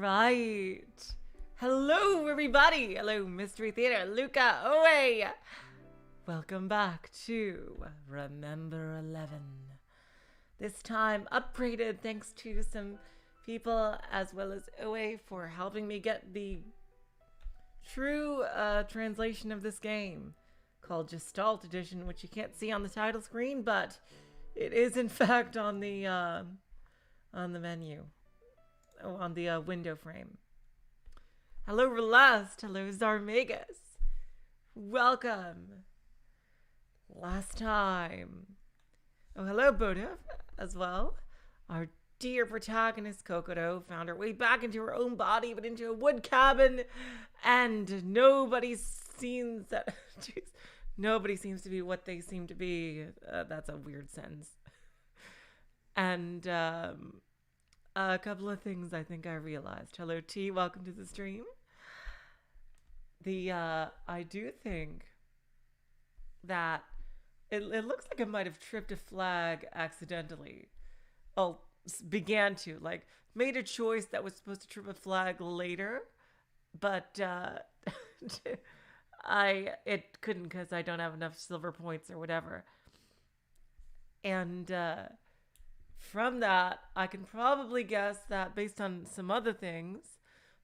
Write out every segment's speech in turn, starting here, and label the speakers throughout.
Speaker 1: right. Hello, everybody. Hello, Mystery Theater. Luca, Owe. Welcome back to Remember 11. This time upgraded thanks to some people as well as Owe for helping me get the true translation of this game called Gestalt Edition, which you can't see on the title screen, but it is in fact on the menu. Oh, on the window frame. Hello, Relast. Hello, Zarmegas. Welcome. Last time. Oh, hello, Boda, as well. Our dear protagonist, Kokoro, found her way back into her own body, but into a wood cabin, and nobody seems that... Jeez, nobody seems to be what they seem to be. That's a weird sentence. And, a couple of things I think I realized. Hello, T. Welcome to the stream. I do think that it looks like I might have tripped a flag accidentally. Oh, began to. Like, made a choice that was supposed to trip a flag later. But, it couldn't because I don't have enough silver points or whatever. And, from that, I can probably guess that based on some other things,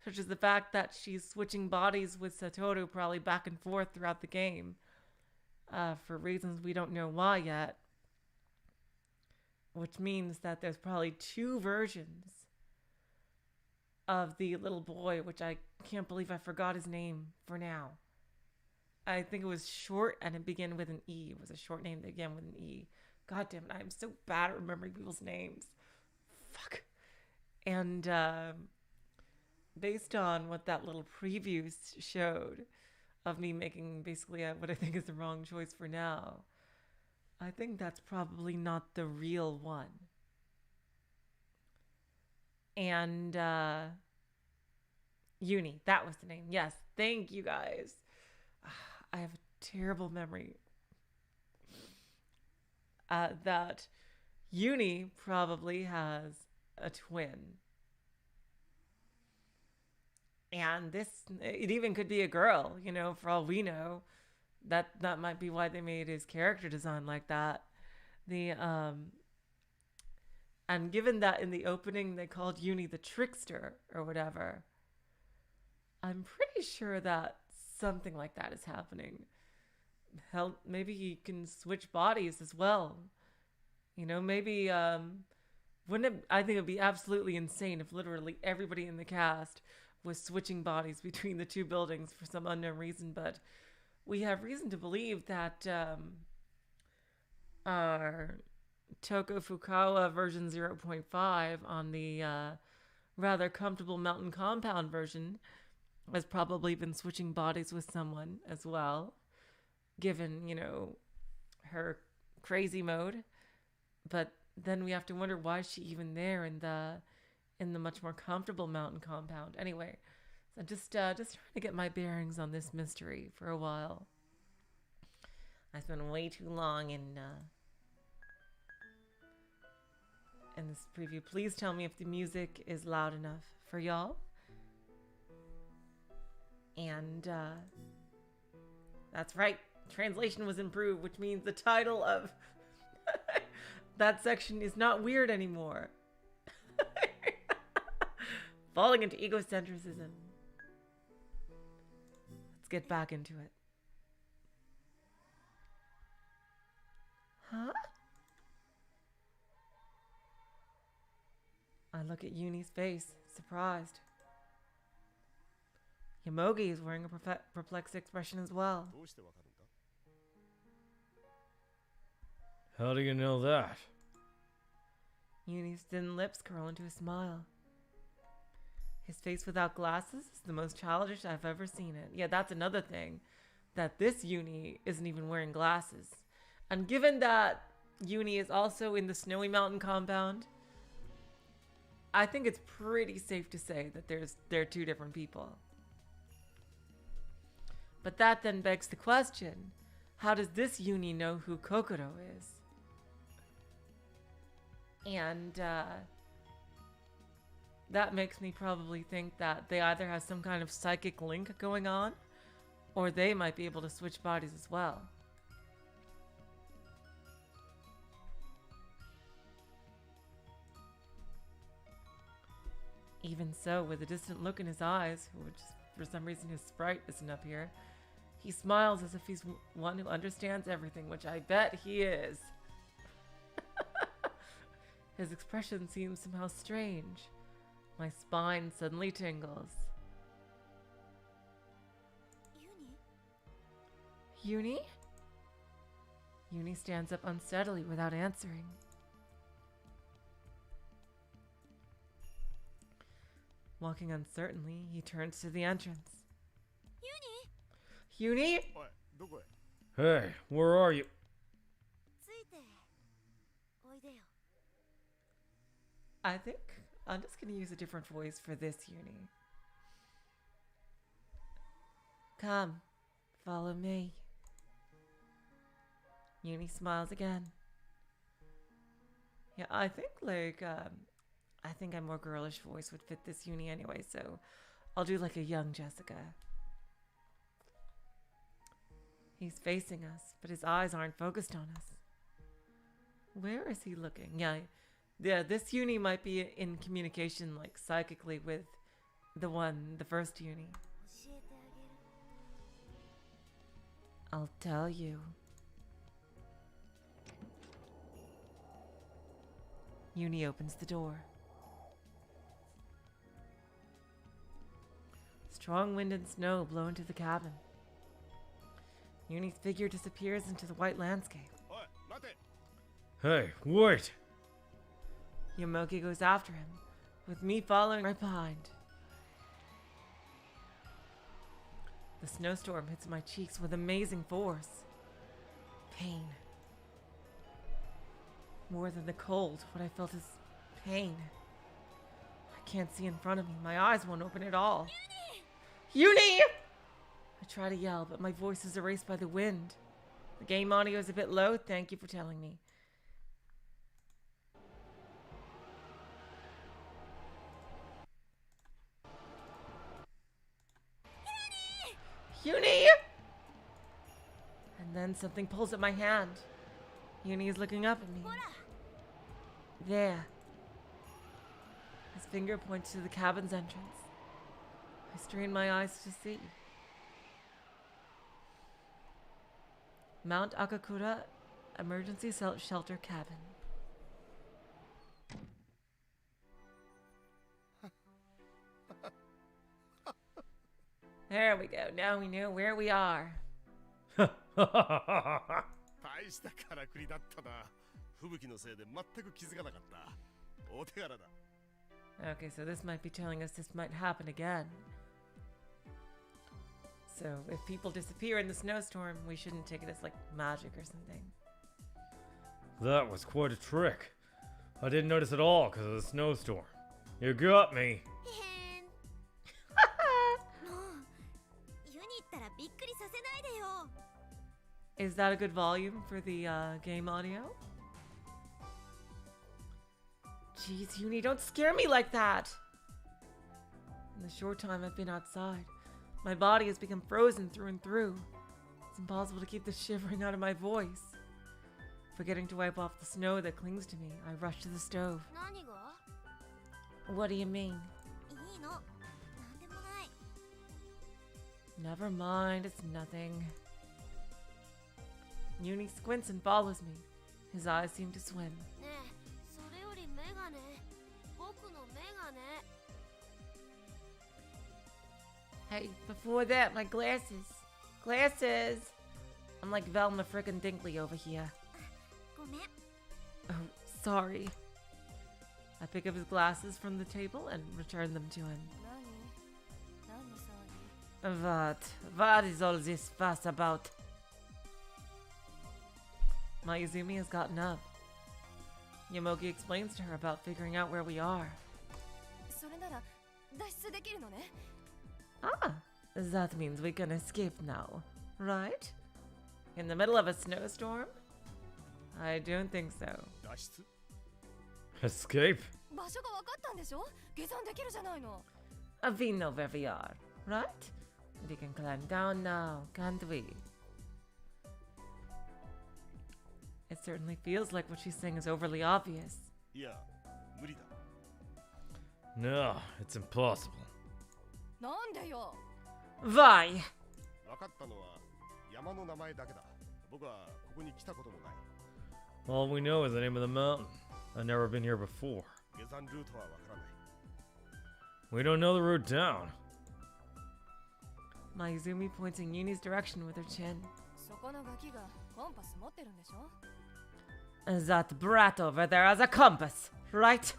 Speaker 1: such as the fact that she's switching bodies with Satoru probably back and forth throughout the game, for reasons we don't know why yet, which means that there's probably two versions of the little boy, which I can't believe I forgot his name for now. I think it was short and it began with an E. It was a short name that began with an E. God damn it, I'm so bad at remembering people's names. Fuck. And based on what that little preview showed of me making basically what I think is the wrong choice for now, I think that's probably not the real one. And Uni, that was the name. Yes, thank you guys. I have a terrible memory. That Uni probably has a twin. And it even could be a girl, you know, for all we know. That might be why they made his character design like that. And given that in the opening they called Uni the trickster or whatever, I'm pretty sure that something like that is happening. Hell, maybe he can switch bodies as well. You know, maybe, I think it'd be absolutely insane if literally everybody in the cast was switching bodies between the two buildings for some unknown reason, but we have reason to believe that, our Toko Fukawa version 0.5 on the, rather comfortable mountain compound version has probably been switching bodies with someone as well, given, you know, her crazy mode. But then we have to wonder, why is she even there in the much more comfortable mountain compound? Anyway, so just trying to get my bearings on this mystery for a while. I spent way too long in this preview. Please tell me if the music is loud enough for y'all. And that's right. Translation was improved, which means the title of that section is not weird anymore. Falling into egocentrism. Let's get back into it. Huh? I look at Uni's face, surprised. Yamogi is wearing a perplexed expression as well.
Speaker 2: How do you know that?
Speaker 1: Uni's thin lips curl into a smile. His face without glasses is the most childish I've ever seen it. Yeah, that's another thing. That this Uni isn't even wearing glasses. And given that Uni is also in the Snowy Mountain compound, I think it's pretty safe to say that they're two different people. But that then begs the question, how does this Uni know who Kokoro is? And that makes me probably think that they either have some kind of psychic link going on, or they might be able to switch bodies as well. Even so, with a distant look in his eyes, which for some reason his sprite isn't up here, he smiles as if he's one who understands everything, which I bet he is. His expression seems somehow strange. My spine suddenly tingles. Uni? Uni stands up unsteadily without answering. Walking uncertainly, he turns to the entrance. Uni?
Speaker 2: Hey, where are you?
Speaker 1: I think I'm just going to use a different voice for this Uni. Come, follow me. Uni smiles again. Yeah, I think I think a more girlish voice would fit this Uni anyway, so I'll do like a young Jessica. He's facing us, but his eyes aren't focused on us. Where is he looking? Yeah, this Uni might be in communication, like, psychically with the first Uni. I'll tell you. Uni opens the door. Strong wind and snow blow into the cabin. Uni's figure disappears into the white landscape.
Speaker 2: Hey, wait!
Speaker 1: Yomogi goes after him, with me following right behind. The snowstorm hits my cheeks with amazing force. Pain. More than the cold, what I felt is pain. I can't see in front of me. My eyes won't open at all. Uni! I try to yell, but my voice is erased by the wind. The game audio is a bit low. Thank you for telling me. Uni! And then something pulls at my hand. Uni is looking up at me. There. His finger points to the cabin's entrance. I strain my eyes to see. Mount Akakura Emergency Shelter Cabin. There we go. Now we know where we are.
Speaker 2: Hey,
Speaker 1: Okay, so this might be telling us this might happen again. So if people disappear in the snowstorm, we shouldn't take it as like magic or something.
Speaker 2: that was quite a trick. I didn't notice at all because of the snowstorm. You got me.
Speaker 1: Is that a good volume for the game audio? Jeez, Uni, don't scare me like that! In the short time I've been outside, my body has become frozen through and through. It's impossible to keep the shivering out of my voice. Forgetting to wipe off the snow that clings to me, I rush to the stove. What do you mean? Never mind, it's nothing. Uni squints and follows me. His eyes seem to swim. Hey, before that, my glasses. Glasses! I'm like Velma frickin' Dinkley over here. Oh, sorry. I pick up his glasses from the table and return them to him. What is all this fuss about? Mayuzumi has gotten up. Yomogi explains to her about figuring out where we are. Ah, that means we can escape now, right? In the middle of a snowstorm? I don't think so.
Speaker 2: Escape?
Speaker 1: We know where we are, right? We can climb down now, can't we? It certainly feels like what she's saying is overly obvious.
Speaker 3: いや、無理だ。
Speaker 2: No, it's impossible.
Speaker 1: Why?
Speaker 3: 分かったのは山の名前だけだ。僕はここに来たこともない。
Speaker 2: All we know is the name of the mountain. I've never been here before.
Speaker 3: 下山ルートは分からない。
Speaker 2: We don't know the route down.
Speaker 1: Mayuzumi points in Yuni's direction with her chin. That brat over there has a compass, right?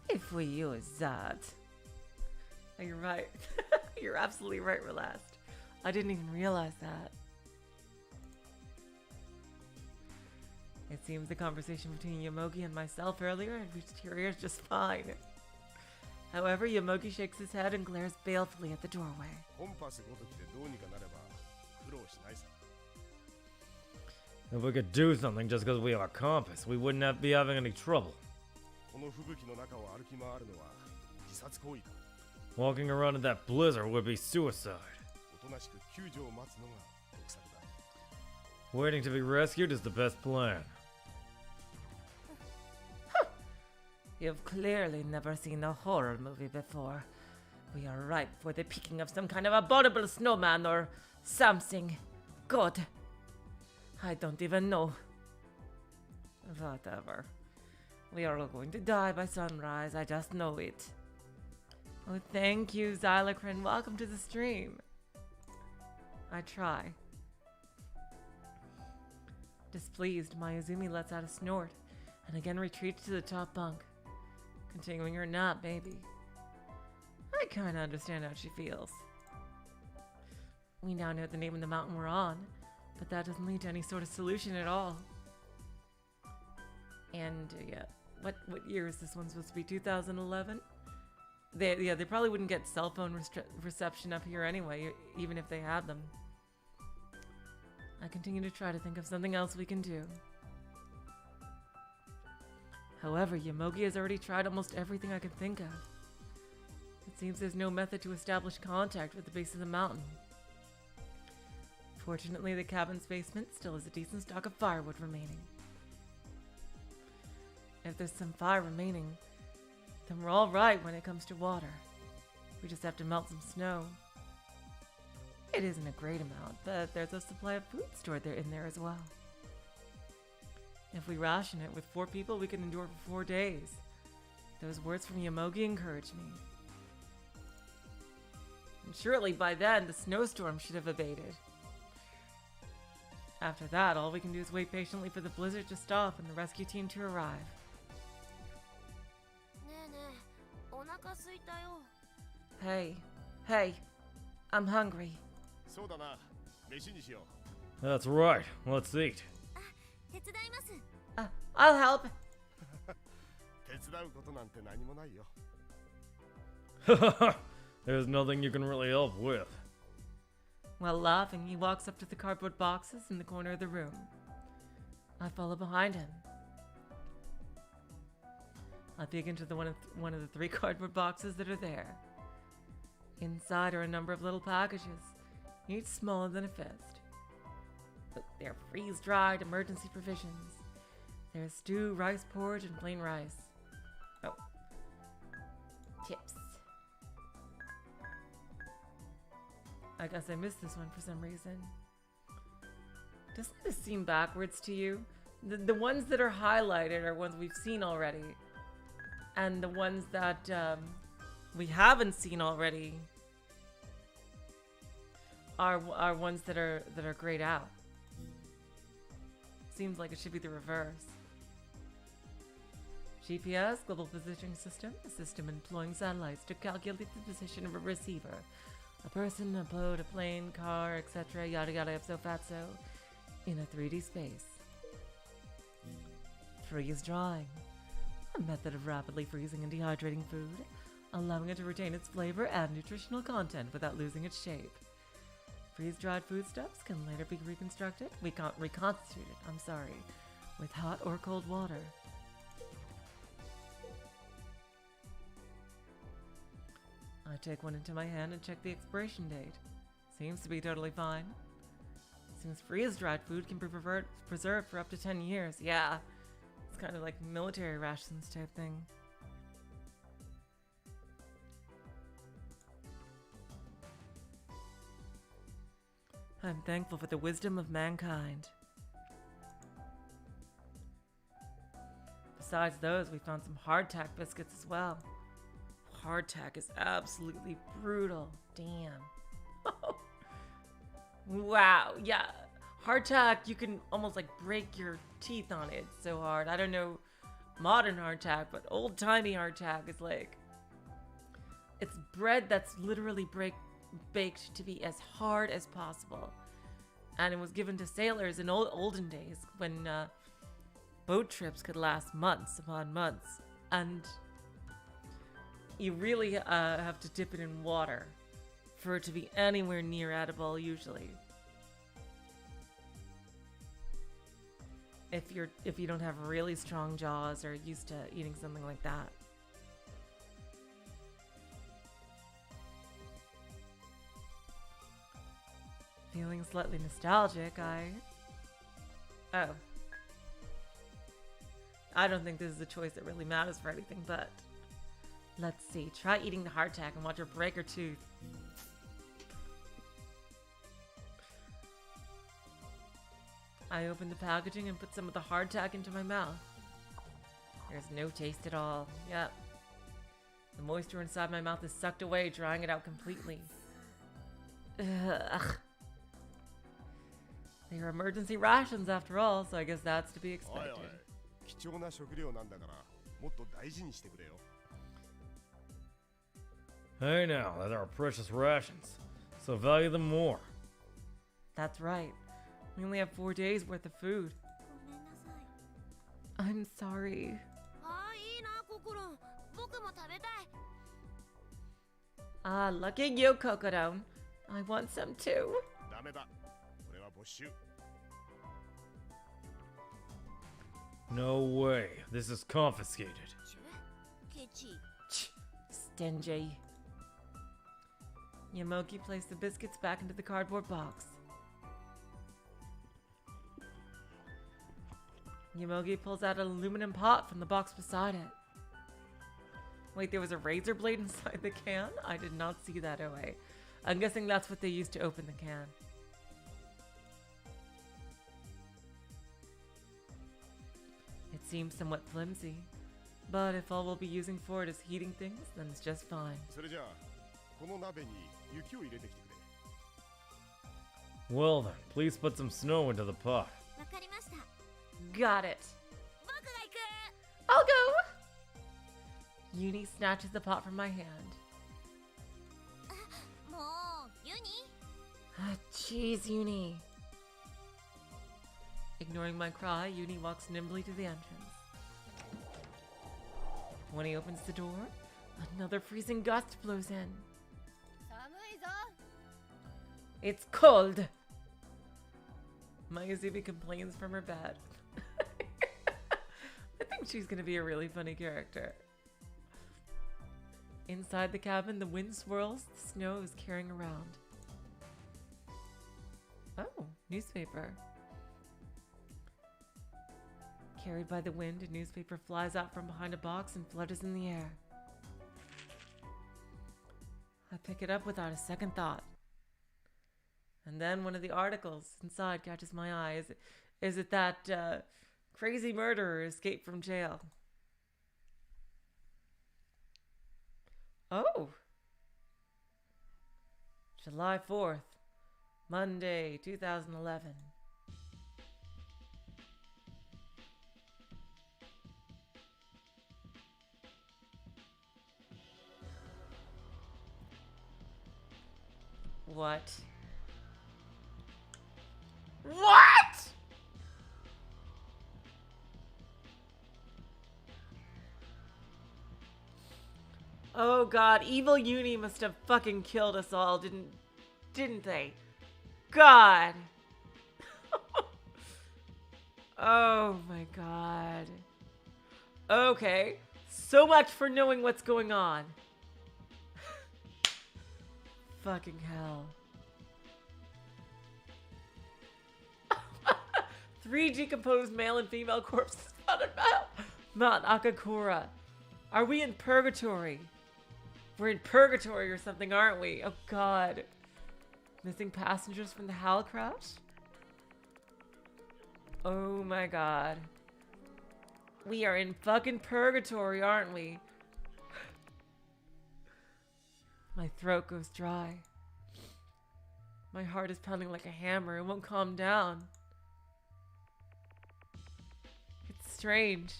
Speaker 1: If we use that. Oh, you're right. You're absolutely right, Relast. I didn't even realize that. It seems the conversation between Yomogi and myself earlier had reached her ears just fine. However, Yomogi shakes his head and glares balefully at the doorway.
Speaker 3: コンパスごときでどうにかなれば苦労しないさ。
Speaker 2: If we could do something just because we have a compass, we wouldn't be having any trouble.
Speaker 3: この吹雪の中を歩き回るのは自殺行為だ。
Speaker 2: Walking around in that blizzard would be suicide.
Speaker 3: おとなしく救助を待つのが得策だ。
Speaker 2: Waiting to be rescued is the best plan.
Speaker 1: You've clearly never seen a horror movie before. We are ripe for the picking of some kind of abominable snowman or something. Good. I don't even know. Whatever. We are all going to die by sunrise, I just know it. Oh, thank you, Xylacrin. Welcome to the stream. I try. Displeased, Mayuzumi lets out a snort and again retreats to the top bunk. Continuing her nap, maybe. I kinda understand how she feels. We now know the name of the mountain we're on, but that doesn't lead to any sort of solution at all. And, yeah, what year is this one supposed to be? 2011? They probably wouldn't get cell phone reception up here anyway, even if they had them. I continue to try to think of something else we can do. However, Yomogi has already tried almost everything I could think of. It seems there's no method to establish contact with the base of the mountain. Fortunately, the cabin's basement still has a decent stock of firewood remaining. If there's some fire remaining, then we're all right when it comes to water. We just have to melt some snow. It isn't a great amount, but there's a supply of food stored in there as well. If we ration it with 4 people, we can endure for 4 days. Those words from Yomogi encourage me. And surely by then, the snowstorm should have abated. After that, all we can do is wait patiently for the blizzard to stop and the rescue team to arrive. Hey, I'm hungry.
Speaker 3: そうだな。飯にしよ
Speaker 2: That's right. Let's eat.
Speaker 1: I'll help.
Speaker 3: う。手伝うことなんて何もないよ。
Speaker 2: There's nothing you can really help with.
Speaker 1: While laughing, he walks up to the cardboard boxes in the corner of the room. I follow behind him. I peek into one of the 3 cardboard boxes that are there. Inside are a number of little packages, each smaller than a fist. But they're freeze-dried emergency provisions. There's stew, rice porridge, and plain rice. Oh. Chips. I guess I missed this one for some reason. Doesn't this seem backwards to you? The ones that are highlighted are ones we've seen already. And the ones that we haven't seen already are ones that are grayed out. Seems like it should be the reverse. GPS, Global Positioning System, a system employing satellites to calculate the position of a receiver. A person, a boat, a plane, car, etc. Yada yada ipso fatso in a 3D space. Freeze drying. A method of rapidly freezing and dehydrating food, allowing it to retain its flavor and nutritional content without losing its shape. Freeze-dried foodstuffs can later be reconstructed, reconstituted, with hot or cold water. I take one into my hand and check the expiration date. Seems to be totally fine. Seems freeze-dried food can be preserved for up to 10 years. Yeah, it's kind of like military rations type thing. I'm thankful for the wisdom of mankind. Besides those, we found some hardtack biscuits as well. Hardtack is absolutely brutal. Damn. Wow, yeah. Hardtack, you can almost like break your teeth on it. It's so hard. I don't know modern hardtack, but old-timey hardtack is like... It's bread that's literally baked to be as hard as possible. And it was given to sailors in olden days when boat trips could last months upon months. And you really have to dip it in water for it to be anywhere near edible usually. If you don't have really strong jaws or used to eating something like that. Feeling slightly nostalgic, I don't think this is a choice that really matters for anything, but let's see. Try eating the hardtack and watch her break her tooth. I opened the packaging and put some of the hardtack into my mouth. There's no taste at all. Yep. The moisture inside my mouth is sucked away, drying it out completely. Ugh. They are emergency rations after all, so I guess that's to be expected.
Speaker 3: 貴重な食料なんだからもっと大事にしてくれよ
Speaker 2: Hey now, they're our precious rations, so value them more.
Speaker 1: That's right. We only have 4 days worth of food. I'm sorry. Ah, look at you, Kokoro. I want some too.
Speaker 3: ダメだこれは没収
Speaker 2: No way, this is confiscated.
Speaker 1: Stingy. Yamoki placed the biscuits back into the cardboard box. Yamogi pulls out an aluminum pot from the box beside it. Wait, there was a razor blade inside the can? I did not see that away. I'm guessing that's what they used to open the can. It seems somewhat flimsy, but if all we'll be using for it is heating things, then it's just fine.
Speaker 3: それじゃあこの鍋に雪を入れてきてくれ
Speaker 2: Well then, please put some snow into the pot.
Speaker 1: Got it. I'll go. Uni snatches the pot from my hand. Ah, jeez, Uni. Ignoring my cry, Uni walks nimbly to the entrance. When he opens the door, another freezing gust blows in. It's cold. Mayuzumi complains from her bed. I think she's gonna be a really funny character. Inside the cabin, the wind swirls, the snow is carrying around. Oh, newspaper. Carried by the wind, a newspaper flies out from behind a box and flutters in the air. I pick it up without a second thought. And then one of the articles inside catches my eye. Is it that crazy murderer escaped from jail? Oh! July 4th, Monday, 2011. What? What?! Oh god, evil Uni must have fucking killed us all, didn't they? God! Oh my god. Okay. So much for knowing what's going on. Fucking hell. 3 decomposed male and female corpses found on Mount Akakura. Are we in Purgatory? We're in Purgatory or something, aren't we? Oh god. Missing passengers from the HAL crash? Oh my god. We are in fucking Purgatory, aren't we? My throat goes dry. My heart is pounding like a hammer. It won't calm down. It's strange.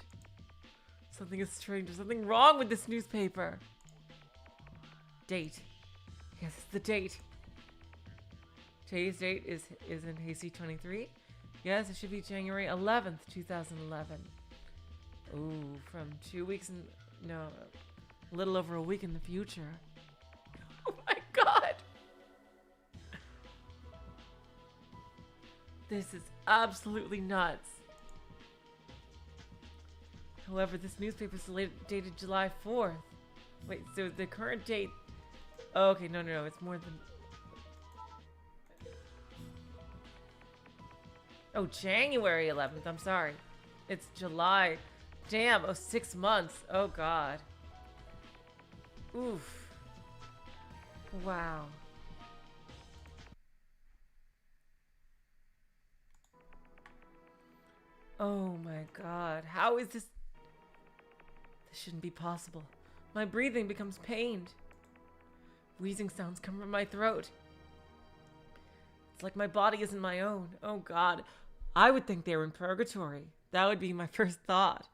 Speaker 1: Something is strange. There's something wrong with this newspaper. Date. Yes, it's the date. Today's date is in Hasty 23. Yes, it should be January 11th, 2011. Ooh, from 2 weeks and no, a little over a week in the future. Oh my god. This is absolutely nuts. However, this newspaper is dated July 4th. Wait, so the current date... Oh, okay, no, it's more than... Oh, January 11th, I'm sorry. It's July. Damn, 6 months. Oh, God. Oof. Wow. Oh my god. How is this? This shouldn't be possible. My breathing becomes pained. Wheezing sounds come from my throat. It's like my body isn't my own. Oh god. I would think they were in Purgatory. That would be my first thought.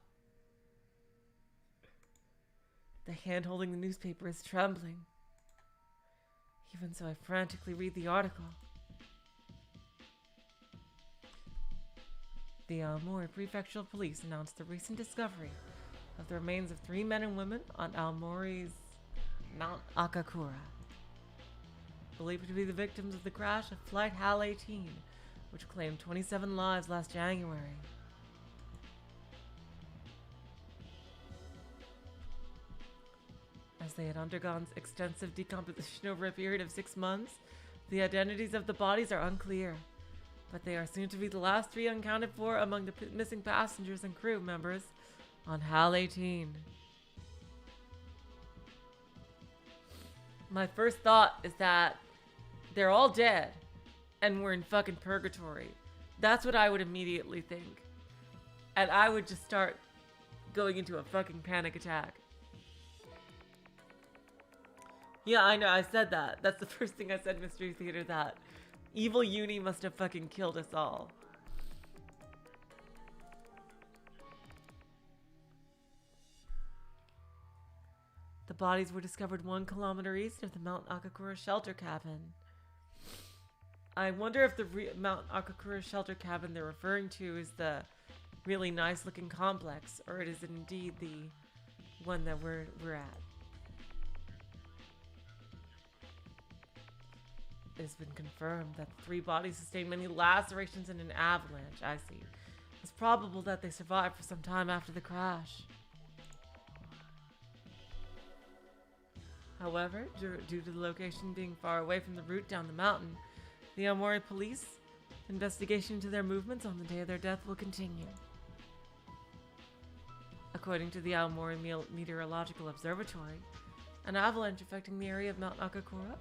Speaker 1: The hand holding the newspaper is trembling. Even so, I frantically read the article. The Aomori Prefectural Police announced the recent discovery of the remains of 3 men and women on Aomori's Mount Akakura, believed to be the victims of the crash of Flight HAL 18, which claimed 27 lives last January. As they had undergone extensive decomposition over a period of 6 months, the identities of the bodies are unclear, but they are soon to be the last 3 unaccounted for among the missing passengers and crew members on HAL 18. My first thought is that they're all dead and we're in fucking Purgatory. That's what I would immediately think. And I would just start going into a fucking panic attack. Yeah, I know, I said that. That's the first thing I said, Mystery Theater, that evil uni must have fucking killed us all. The bodies were discovered 1 kilometer east of the Mount Akakura shelter cabin. I wonder if the Mount Akakura shelter cabin they're referring to is the really nice looking complex, or it is indeed the one that we're at. It has been confirmed that the 3 bodies sustained many lacerations in an avalanche. I see. It's probable that they survived for some time after the crash. However, due to the location being far away from the route down the mountain, the Aomori police investigation into their movements on the day of their death will continue. According to the Aomori Meteorological Observatory, an avalanche affecting the area of Mount Akakura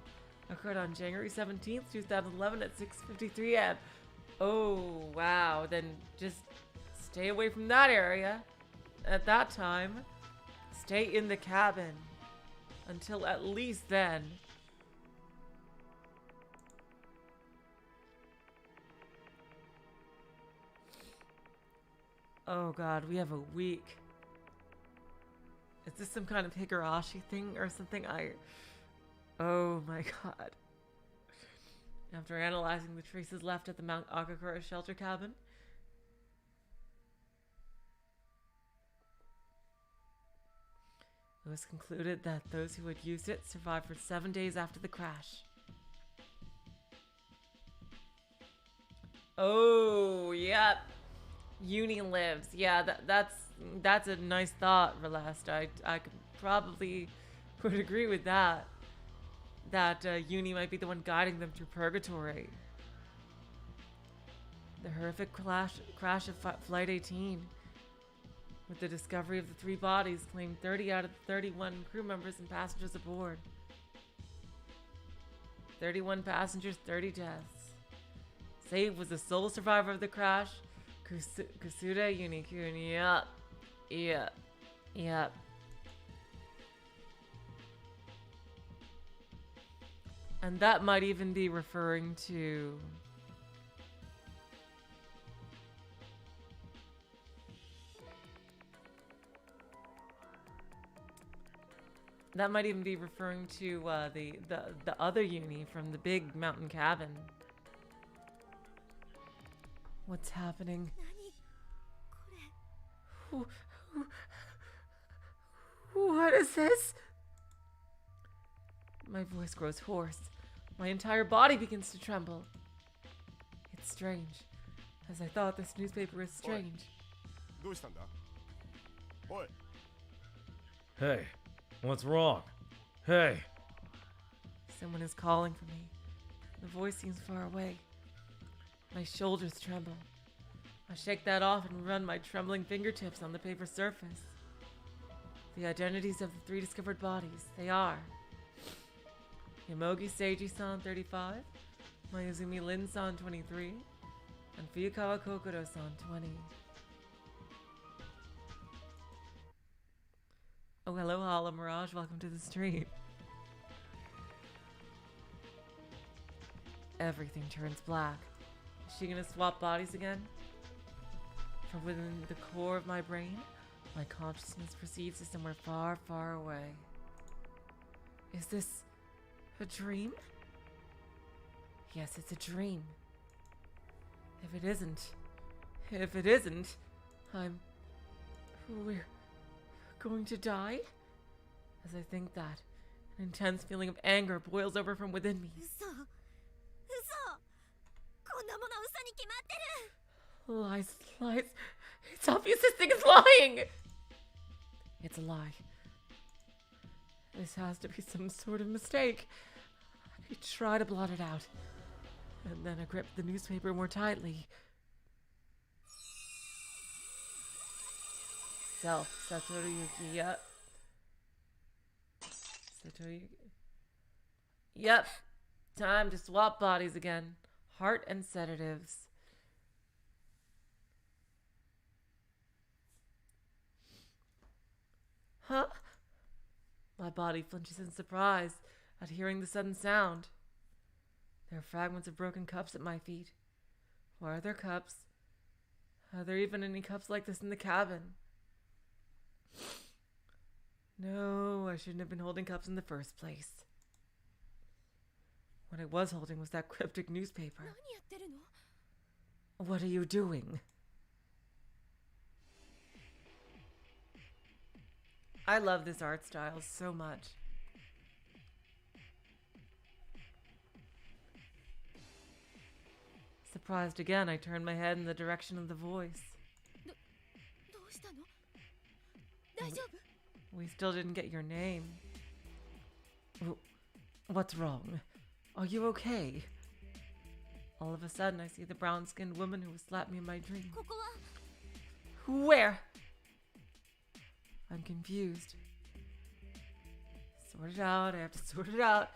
Speaker 1: occurred on January 17th, 2011 at 6:53 a.m. Oh, wow. Then just stay away from that area at that time. Stay in the cabin until at least then. Oh god, we have a week. Is this some kind of Higurashi thing or something? Oh my god. After analyzing the traces left at the Mount Akakura shelter cabin, it was concluded that those who had used it survived for 7 days after the crash. Oh, yep. Uni lives. Yeah, that's a nice thought, Relast. I could probably would agree with that. That Uni might be the one guiding them through Purgatory. The horrific crash of Flight 18, with the discovery of the 3 bodies, claimed 30 out of the 31 crew members and passengers aboard. 31 passengers, 30 deaths. Save was the sole survivor of the crash, Kusuda Unikun. Yep. And that might even be referring to... That might even be referring to the other Uni from the big mountain cabin. What's happening? What is this? My voice grows hoarse. My entire body begins to tremble. It's strange, as I thought this newspaper is strange.
Speaker 3: どうしたんだおい
Speaker 2: Hey, what's wrong? Hey!
Speaker 1: Someone is calling for me. The voice seems far away. My shoulders tremble. I shake that off and run my trembling fingertips on the paper surface. The identities of the 3 discovered bodies. They are Yamogi Seiji-san 35, Mayuzumi Lin-san 23, and Fuyukawa Kokoro-san 20. Oh, hello, Hala Mirage. Welcome to the stream. Everything turns black. Is she gonna swap bodies again? From within the core of my brain, my consciousness proceeds to somewhere far, far away. Is this a dream? Yes, it's a dream. If it isn't, we're going to die? As I think that, an intense feeling of anger boils over from within me.
Speaker 4: 嘘こんなもの嘘に決まってる
Speaker 1: Lies. It's obvious this thing is lying! It's a lie. This has to be some sort of mistake. I try to blot it out, and then I grip the newspaper more tightly. Satoru Yuki, yep. Yep. Time to swap bodies again. Heart and sedatives. Huh? My body flinches in surprise at hearing the sudden sound. There are fragments of broken cups at my feet. Why are there cups? Are there even any cups like this in the cabin? No, I shouldn't have been holding cups in the first place. What I was holding was that cryptic newspaper.
Speaker 4: 何やってるの
Speaker 1: What are you doing? I love this art style so much. Surprised again, I turned my head in the direction of the voice.
Speaker 4: どうしたの大丈夫
Speaker 1: We still didn't get your name. What's wrong? Are you okay? All of a sudden, I see the brown-skinned woman who slapped me in my dream.
Speaker 4: ここは
Speaker 1: Where? I'm confused. Sort it out. I have to sort it out.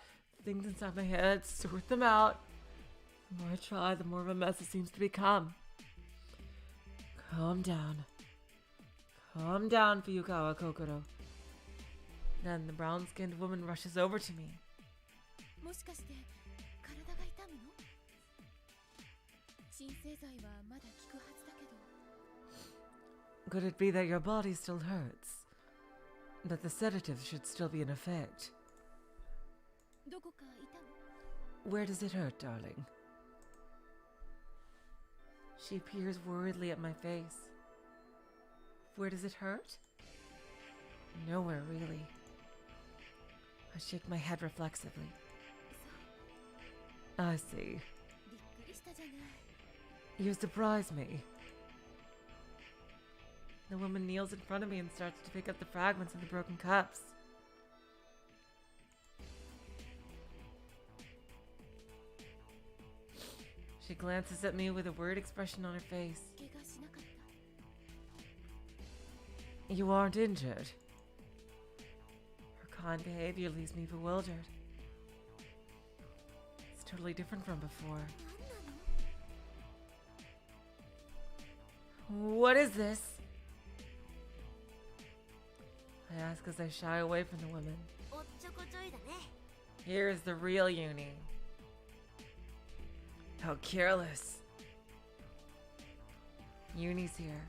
Speaker 1: Things inside my head, sort them out. The more I try, the more of a mess it seems to become. Calm down. Calm down, Fuyukawa Kokoro. Then the brown-skinned woman rushes over to me.
Speaker 4: もしかして体が痛むの鎮静剤はまだ効くはずだけど
Speaker 1: Could it be that your body still hurts? That the sedative should still be in effect?
Speaker 4: どこか痛む
Speaker 1: Where does it hurt, darling? She peers worriedly at my face. Where does it hurt? Nowhere, really. I shake my head reflexively.
Speaker 4: そう
Speaker 1: I see.
Speaker 4: びっくりしたじゃない
Speaker 1: You surprise me. The woman kneels in front of me and starts to pick up the fragments of the broken cups. She glances at me with a worried expression on her face.
Speaker 4: 怪我しなかった
Speaker 1: You aren't injured. Her kind behavior leaves me bewildered. It's totally different from before.
Speaker 4: 何なの
Speaker 1: What is this? I ask as I shy away from the woman.
Speaker 4: おっちょこちょいだね
Speaker 1: Here's the real Uni. How careless. Uni's here.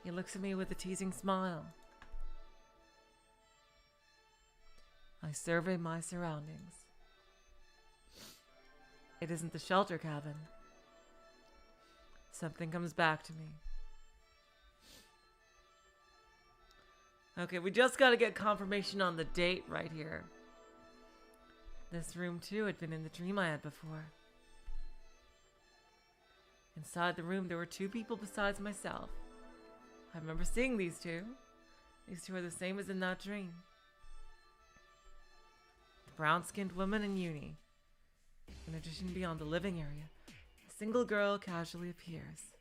Speaker 1: He looks at me with a teasing smile. I survey my surroundings. It isn't the shelter cabin. Something comes back to me. Okay, we just gotta get confirmation on the date right here. This room too had been in the dream I had before. Inside the room there were two people besides myself. I remember seeing these two. These two are the same as in that dream. The brown-skinned woman and Uni. In addition, beyond the living area, a single girl casually appears.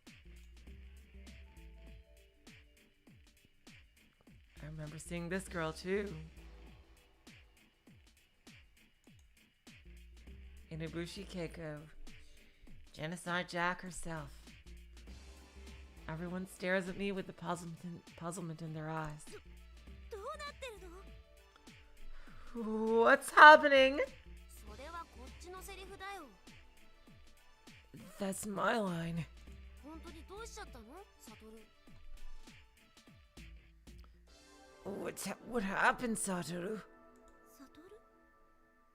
Speaker 1: I remember seeing this girl too. Inubushi Keiko. Genocide Jack herself. Everyone stares at me with the puzzlement in their eyes.
Speaker 4: どうなってるの
Speaker 1: What's happening?
Speaker 4: それはこっちのセリフだよ
Speaker 1: That's my line.
Speaker 4: 本当にどうしちゃったのサトル
Speaker 1: What happened, Satoru?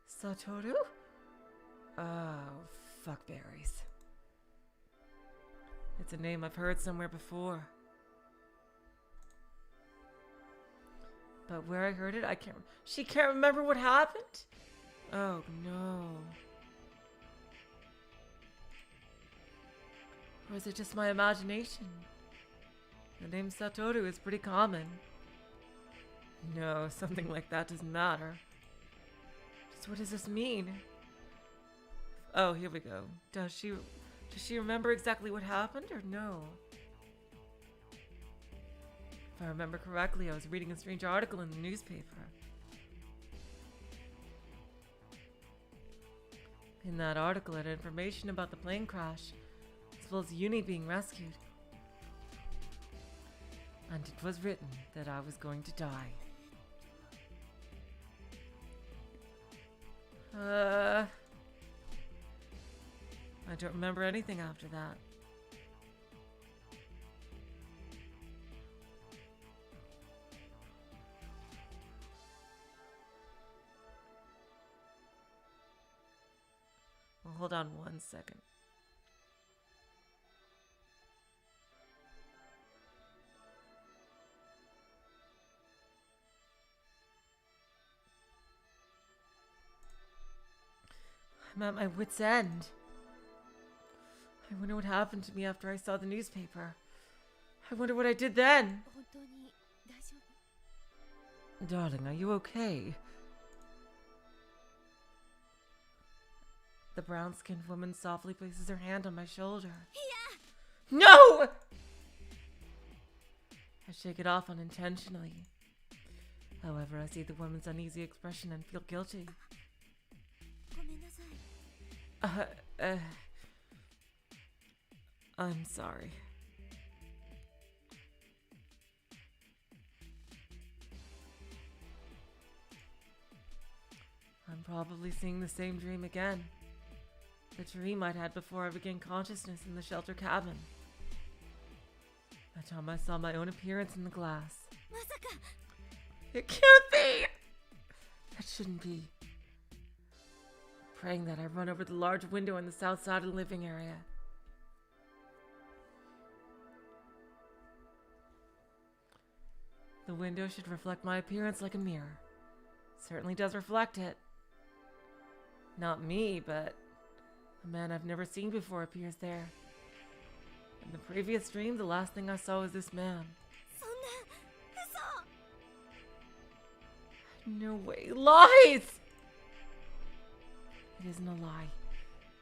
Speaker 4: サトル
Speaker 1: Satoru? Oh, fuckberries. It's a name I've heard somewhere before. But where I heard it, I can't. She can't remember what happened? Oh no. Or is it just my imagination? The name Satoru is pretty common. No, something like that doesn't matter. Just what does this mean? Oh, here we go. Does she remember exactly what happened or no? If I remember correctly, I was reading a strange article in the newspaper. In that article, it had information about the plane crash, as well as Uni being rescued. And it was written that I was going to die. I don't remember anything after that. Well, hold on one second. I'm at my wit's end. I wonder what happened to me after I saw the newspaper. I wonder what I did then.
Speaker 4: 本当に大丈夫
Speaker 1: Darling, are you okay? The brown-skinned woman softly places her hand on my shoulder. No! I shake it off unintentionally. However, I see the woman's uneasy expression and feel guilty.
Speaker 4: ごめんなさい
Speaker 1: I'm sorry. I'm probably seeing the same dream again. The dream I'd had before I regained consciousness in the shelter cabin. That time I saw my own appearance in the glass.
Speaker 4: まさか
Speaker 1: It can't be! That shouldn't be. Praying that I run over the large window on the south side of the living area. The window should reflect my appearance like a mirror. Certainly does reflect it. Not me, but a man I've never seen before appears there. In the previous dream, the last thing I saw was this man.
Speaker 4: そんな嘘。
Speaker 1: No way. Lies! It isn't a lie.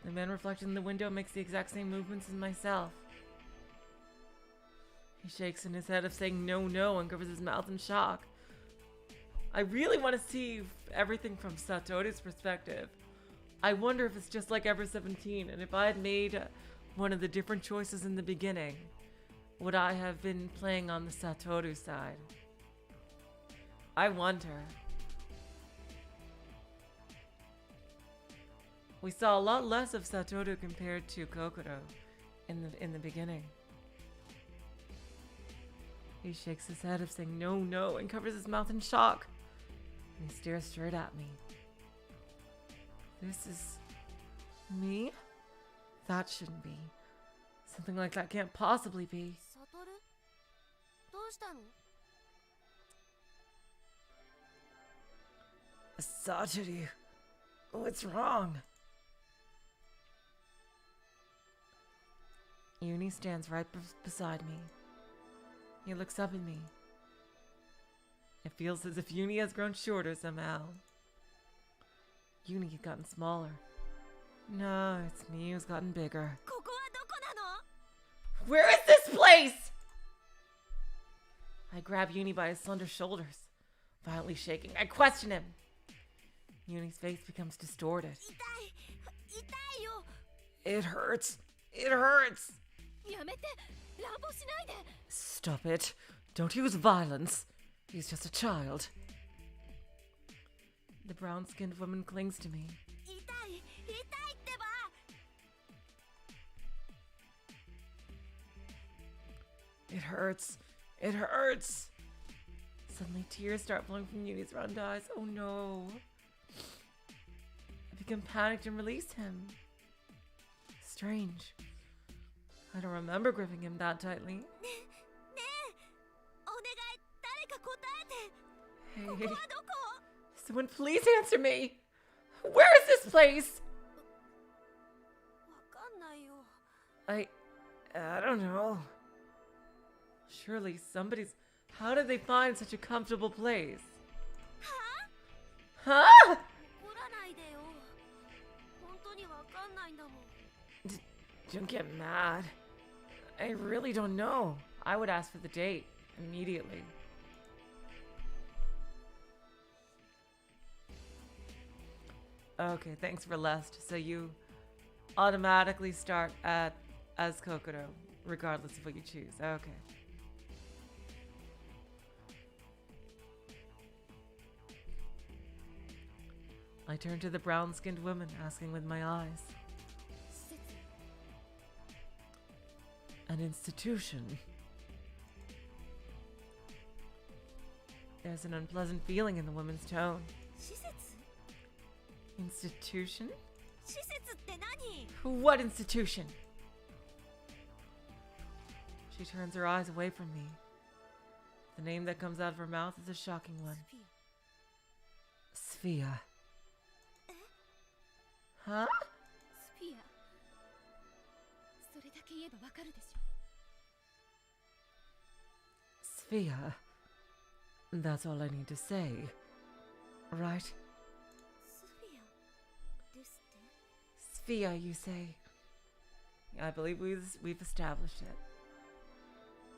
Speaker 1: The man reflected in the window makes the exact same movements as myself. He shakes in his head of saying no, no, and covers his mouth in shock. I really want to see everything from Satoru's perspective. I wonder if it's just like Ever 17, and if I had made one of the different choices in the beginning, would I have been playing on the Satoru side? I wonder. We saw a lot less of Satoru compared to Kokoro in the beginning. He shakes his head of saying no, no, and covers his mouth in shock. And he stares straight at me. This is me? That shouldn't be. Something like that can't possibly be.
Speaker 4: サトル、どうしたの？
Speaker 1: Satoru, what's wrong? Uni stands right beside me. He looks up at me. It feels as if Uni has grown shorter somehow. Uni had gotten smaller. No, it's me who's gotten bigger.
Speaker 4: ここはどこなの？
Speaker 1: Where is this place? I grab Uni by his slender shoulders, violently shaking. I question him. Uni's face becomes distorted.
Speaker 4: 痛い、痛いよ。
Speaker 1: It hurts. It hurts.
Speaker 4: やめて、乱暴しないで。
Speaker 1: Stop it. Don't use violence. He's just a child. The brown-skinned woman clings to me.
Speaker 4: 痛い、痛いってば。
Speaker 1: It hurts. It hurts. Suddenly tears start flowing from Uni's round eyes. Oh no. I become panicked and release him. Strange. I don't remember gripping him that tightly.
Speaker 4: ねえ、お願い、誰か答えて。
Speaker 1: Hey,
Speaker 4: ここはどこ？
Speaker 1: someone please answer me. Where is this place?
Speaker 4: わかんないよ。
Speaker 1: I don't know. Surely somebody's... How did they find such a comfortable place?
Speaker 4: は？
Speaker 1: Huh?
Speaker 4: 怒らないでよ。本当にわかんないんだもん。
Speaker 1: Don't get mad. I really don't know. I would ask for the date immediately. Okay, thanks for Lest. So you automatically start as Kokoro, regardless of what you choose. Okay. I turn to the brown-skinned woman, asking with my eyes.
Speaker 4: 施設。
Speaker 1: An institution. There's an unpleasant feeling in the woman's tone.
Speaker 4: 施設？
Speaker 1: Institution?
Speaker 4: 施設って何？
Speaker 1: What institution? She turns her eyes away from me. The name that comes out of her mouth is a shocking one.
Speaker 4: スフィア。
Speaker 1: Sphere. Huh?
Speaker 4: スフィア。それだけ言えばわかるでしょ。
Speaker 1: Sphere. That's all I need to say. Right?
Speaker 4: スフィアですって？
Speaker 1: Sphere, you say? I believe we've established it.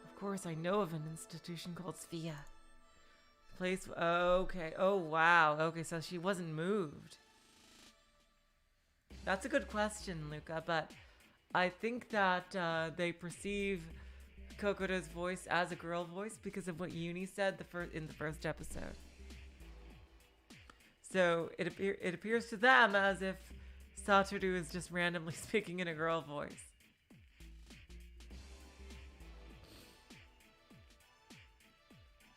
Speaker 1: Of course, I know of an institution called Sphere. Place. Okay. Oh, wow. Okay, so she wasn't moved. That's a good question, Luca, but I think that they perceive Kokoro's voice as a girl voice because of what Uni said in the first episode. So it appears to them as if Satoru is just randomly speaking in a girl voice.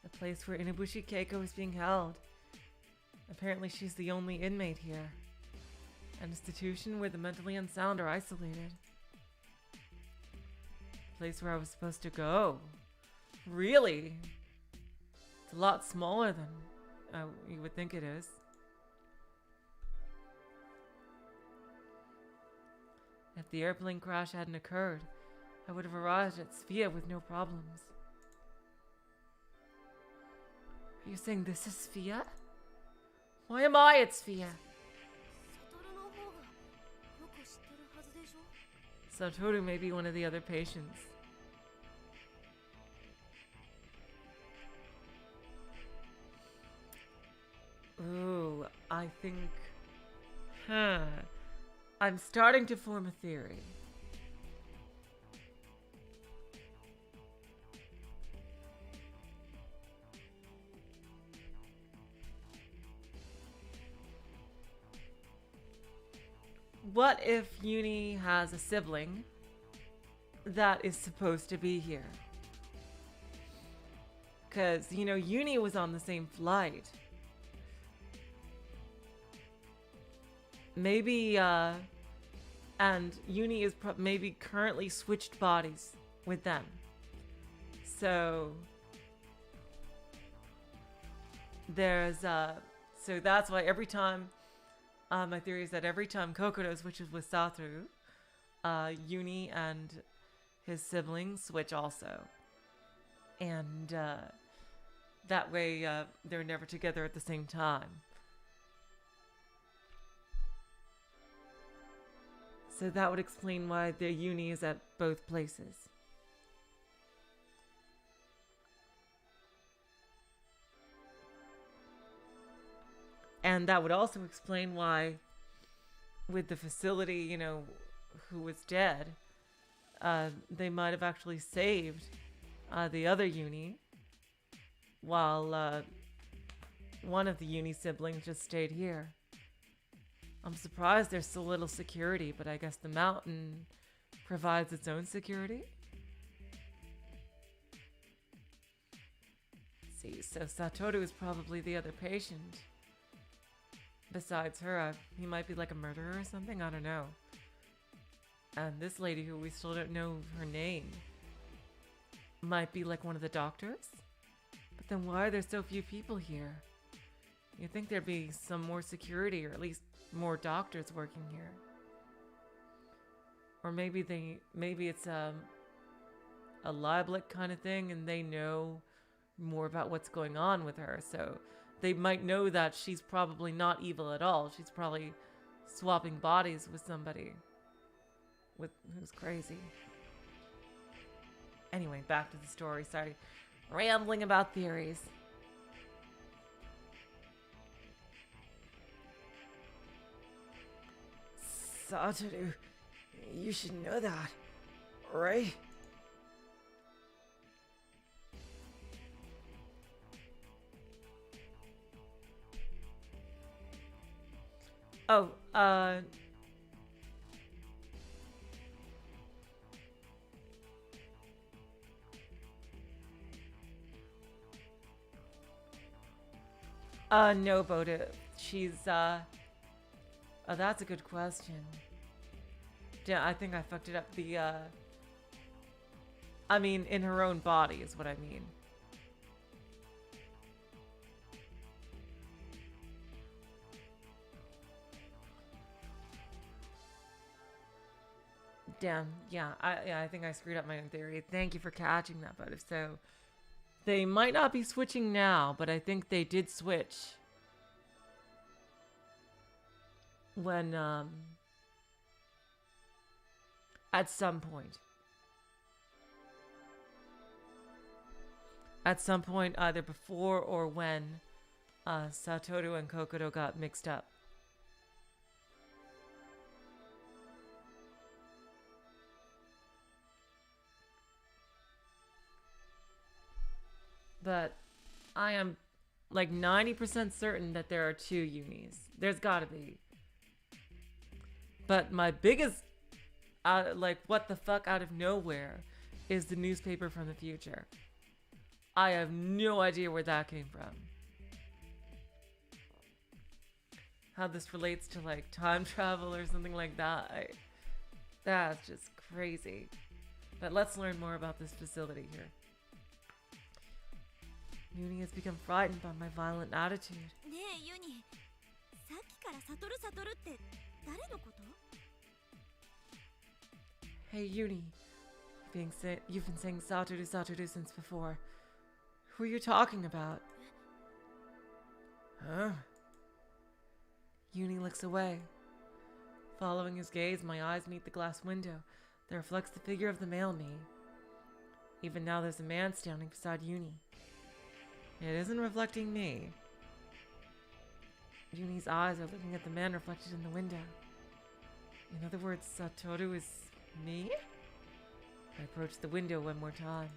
Speaker 1: The place where Inabushi Keiko is being held. Apparently she's the only inmate here. An institution where the mentally unsound are isolated. A place where I was supposed to go. Really? It's a lot smaller than you would think it is. If the airplane crash hadn't occurred, I would have arrived at Sphia with no problems. Are you saying this is Sphia? Why am I at Sphia?
Speaker 4: 悟の方がよく知ってるはずでしょ。
Speaker 1: Satoru may be one of the other patients. Ooh, I think... I'm starting to form a theory. What if Uni has a sibling that is supposed to be here? Because, you know, Uni was on the same flight. Maybe, and Uni is maybe currently switched bodies with them. So, there's, so that's why every time, my theory is that every time Kokoro switches with Satoru, Uni and his siblings switch also. And, that way, they're never together at the same time. So that would explain why the Uni is at both places. And that would also explain why, with the facility, you know, who was dead, they might have actually saved the other Uni, while one of the Uni siblings just stayed here. I'm surprised there's so little security, but I guess the mountain provides its own security. See, so Satoru is probably the other patient. Besides her, he might be like a murderer or something, I don't know. And this lady, who we still don't know her name, might be like one of the doctors? But then why are there so few people here? You'd think there'd be some more security, or at least more doctors working here. Or maybe it's a Lieblich kind of thing, and they know more about what's going on with her, so they might know that she's probably not evil at all. She's probably swapping bodies with somebody who's crazy. Anyway, back to the story. Sorry, rambling about theories. Satoru, you should know that, right? Oh, no, Boda. She's, oh, that's a good question. Yeah, I think I fucked it up. I mean, in her own body is what I mean. Damn, yeah, I think I screwed up my own theory. Thank you for catching that, but if so, they might not be switching now, but I think they did switch when, at some point. At some point, either before or when Satoru and Kokoro got mixed up. But I am like 90% certain that there are two Unis. There's gotta be. But my biggest, like, what the fuck out of nowhere is the newspaper from the future. I have no idea where that came from. How this relates to, like, time travel or something like that. That's just crazy. But let's learn more about this facility here. Uni has become frightened by my violent attitude.
Speaker 4: ねえユニ、さっきから悟って誰のこと？
Speaker 1: Hey Uni, You've been saying Satoru Satoru since before. Who are you talking about? Huh? Uni looks away. Following his gaze, my eyes meet the glass window that reflects the figure of the male me. Even now there's a man standing beside Uni. It isn't reflecting me. Uni's eyes are looking at the man reflected in the window. In other words, Satoru is me? I approach the window one more time.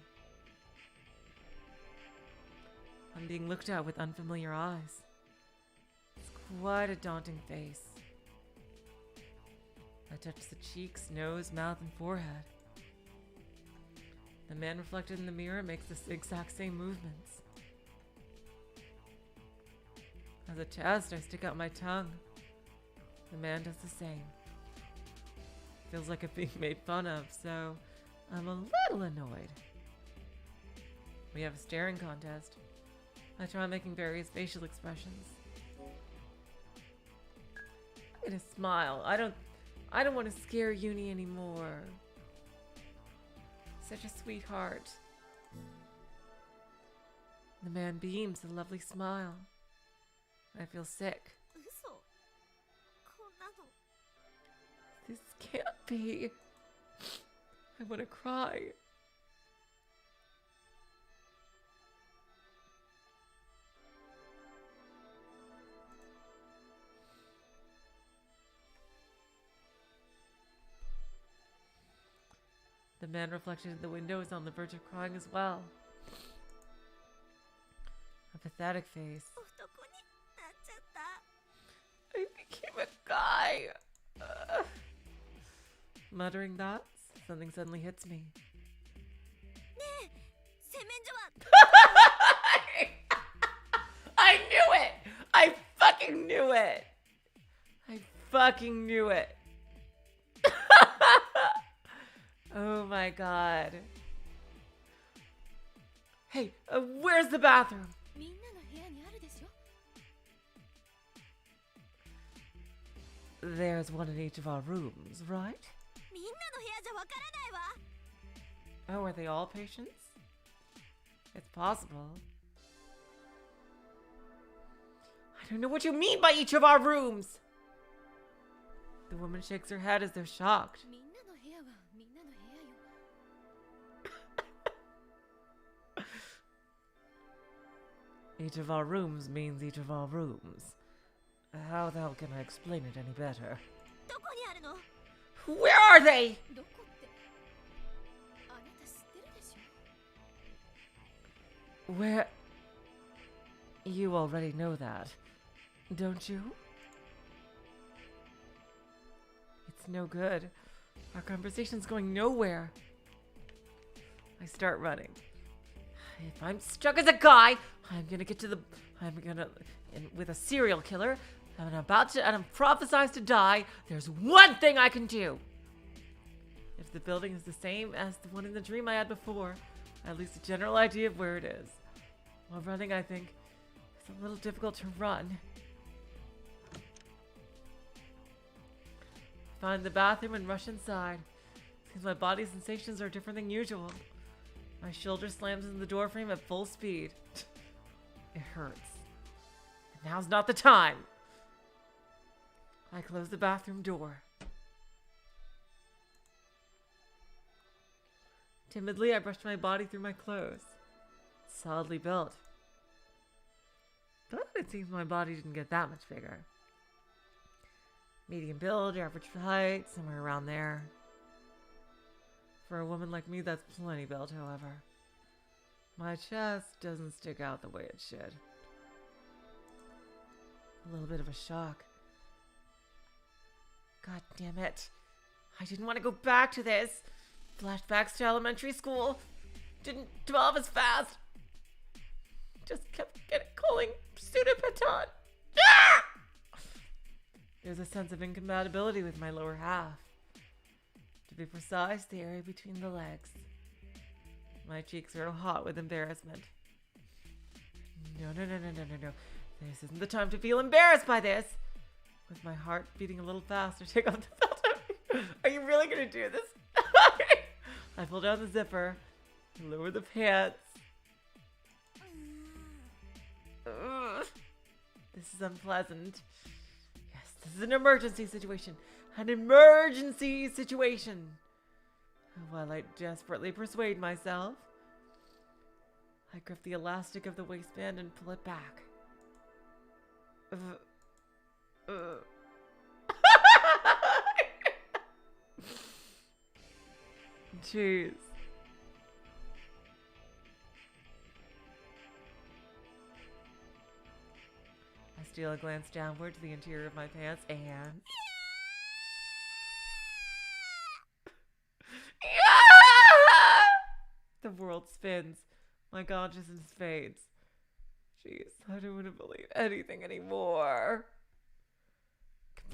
Speaker 1: I'm being looked at with unfamiliar eyes. It's quite a daunting face. I touch the cheeks, nose, mouth, and forehead. The man reflected in the mirror makes the exact same movements. As a test, I stick out my tongue. The man does the same. Feels like I'm being made fun of, so I'm a little annoyed. We have a staring contest. I try making various facial expressions. I'm gonna smile. I don't want to scare Uni anymore. Such a sweetheart. The man beams a lovely smile. I feel sick.
Speaker 4: 嘘こんなの
Speaker 1: This can't be. I want to cry. The man reflected in the window is on the verge of crying as well. A pathetic face.
Speaker 4: 男になっちゃった
Speaker 1: I became a guy. Muttering that, something suddenly hits me.
Speaker 4: ねえ洗面所は
Speaker 1: I knew it! I fucking knew it! I fucking knew it! Oh my god. Hey, where's the bathroom?
Speaker 4: みんなの部屋にあるでしょ
Speaker 1: There's one in each of our rooms, right?
Speaker 4: みんなの部屋じゃわからないわ
Speaker 1: Oh, are they all patients? It's possible. I don't know what you mean by each of our rooms! The woman shakes her head as though shocked.
Speaker 4: みんなの部屋はみんなの部屋よ
Speaker 1: Each of our rooms means each of our rooms. How the hell can I explain it any better?
Speaker 4: どこにあるの
Speaker 1: Where are they?
Speaker 4: どこってあなた知ってるでしょ
Speaker 1: Where? You already know that, don't you? It's no good. Our conversation's going nowhere. I start running. If I'm stuck as a guy, with a serial killer, and I'm prophesized to die, there's one thing I can do. If the building is the same as the one in the dream I had before, at least a general idea of where it is. While running, I think it's a little difficult to run. Find the bathroom and rush inside. Seems my body sensations are different than usual. My shoulder slams into the doorframe at full speed. It hurts. And now's not the time. I close the bathroom door. Timidly, I brushed my body through my clothes. Solidly built. But it seems my body didn't get that much bigger. Medium build, average height, somewhere around there. For a woman like me, that's plenty built, however. My chest doesn't stick out the way it should. A little bit of a shock. God damn it. I didn't want to go back to this. Flashbacks to elementary school. Didn't develop as fast. Just kept calling pseudopaton. Ah! There's a sense of incompatibility with my lower half. To be precise, the area between the legs. My cheeks are hot with embarrassment. No. This isn't the time to feel embarrassed by this. With my heart beating a little faster, take off the filter. Are you really gonna do this? I pull down the zipper, lower the pants. Ugh. This is unpleasant. Yes, this is an emergency situation. An emergency situation. While I desperately persuade myself, I grip the elastic of the waistband and pull it back. Jeez. I steal a glance downward to the interior of my pants and... The world spins. My consciousness fades. Jeez, I don't want to believe anything anymore.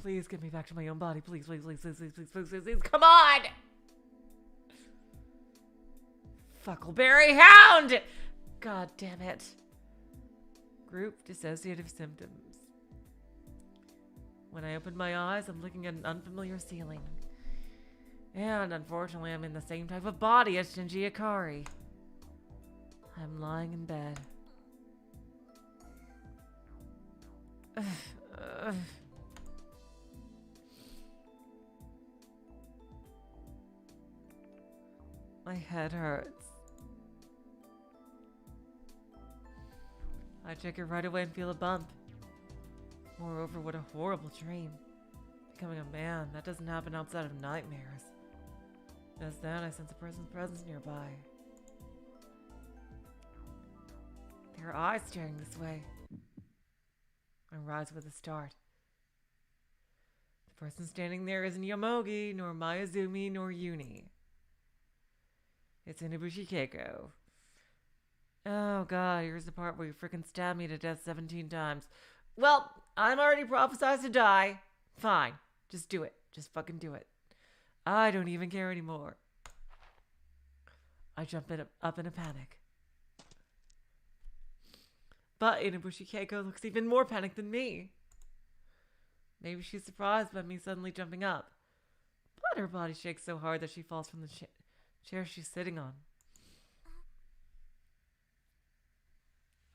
Speaker 1: Please get me back to my own body. Please, please, please, please, please, please, please, please, please. Come on! Fuckleberry Hound! God damn it. Group dissociative symptoms. When I open my eyes, I'm looking at an unfamiliar ceiling. And unfortunately, I'm in the same type of body as Shinji Ikari. I'm lying in bed. My head hurts. I check it right away and feel a bump. Moreover, what a horrible dream. Becoming a man, that doesn't happen outside of nightmares. Just then, I sense a person's presence nearby. There are eyes staring this way. I rise with a start. The person standing there isn't Yomogi, nor Mayuzumi, nor Yuni. It's Inabushi Keiko. Oh god, here's the part where you frickin' stab me to death 17 times. Well, I'm already prophesized to die. Fine, just do it. Just fucking do it. I don't even care anymore. I jump up in a panic. But Inabushi Keiko looks even more panicked than me. Maybe she's surprised by me suddenly jumping up. But her body shakes so hard that she falls from the chair she's sitting on.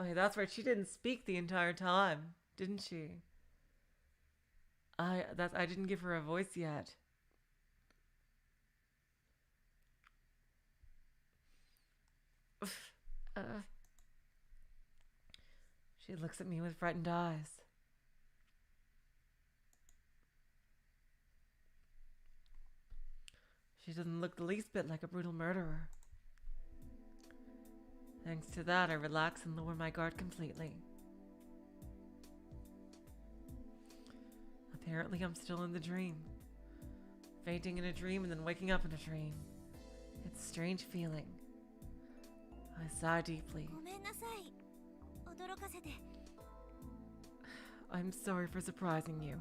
Speaker 1: Okay, that's right. She didn't speak the entire time, didn't she? I didn't give her a voice yet. She looks at me with frightened eyes. She doesn't look the least bit like a brutal murderer. Thanks to that, I relax and lower my guard completely. Apparently, I'm still in the dream. Fainting in a dream and then waking up in a dream. It's a strange feeling. I sigh deeply. I'm sorry for surprising you.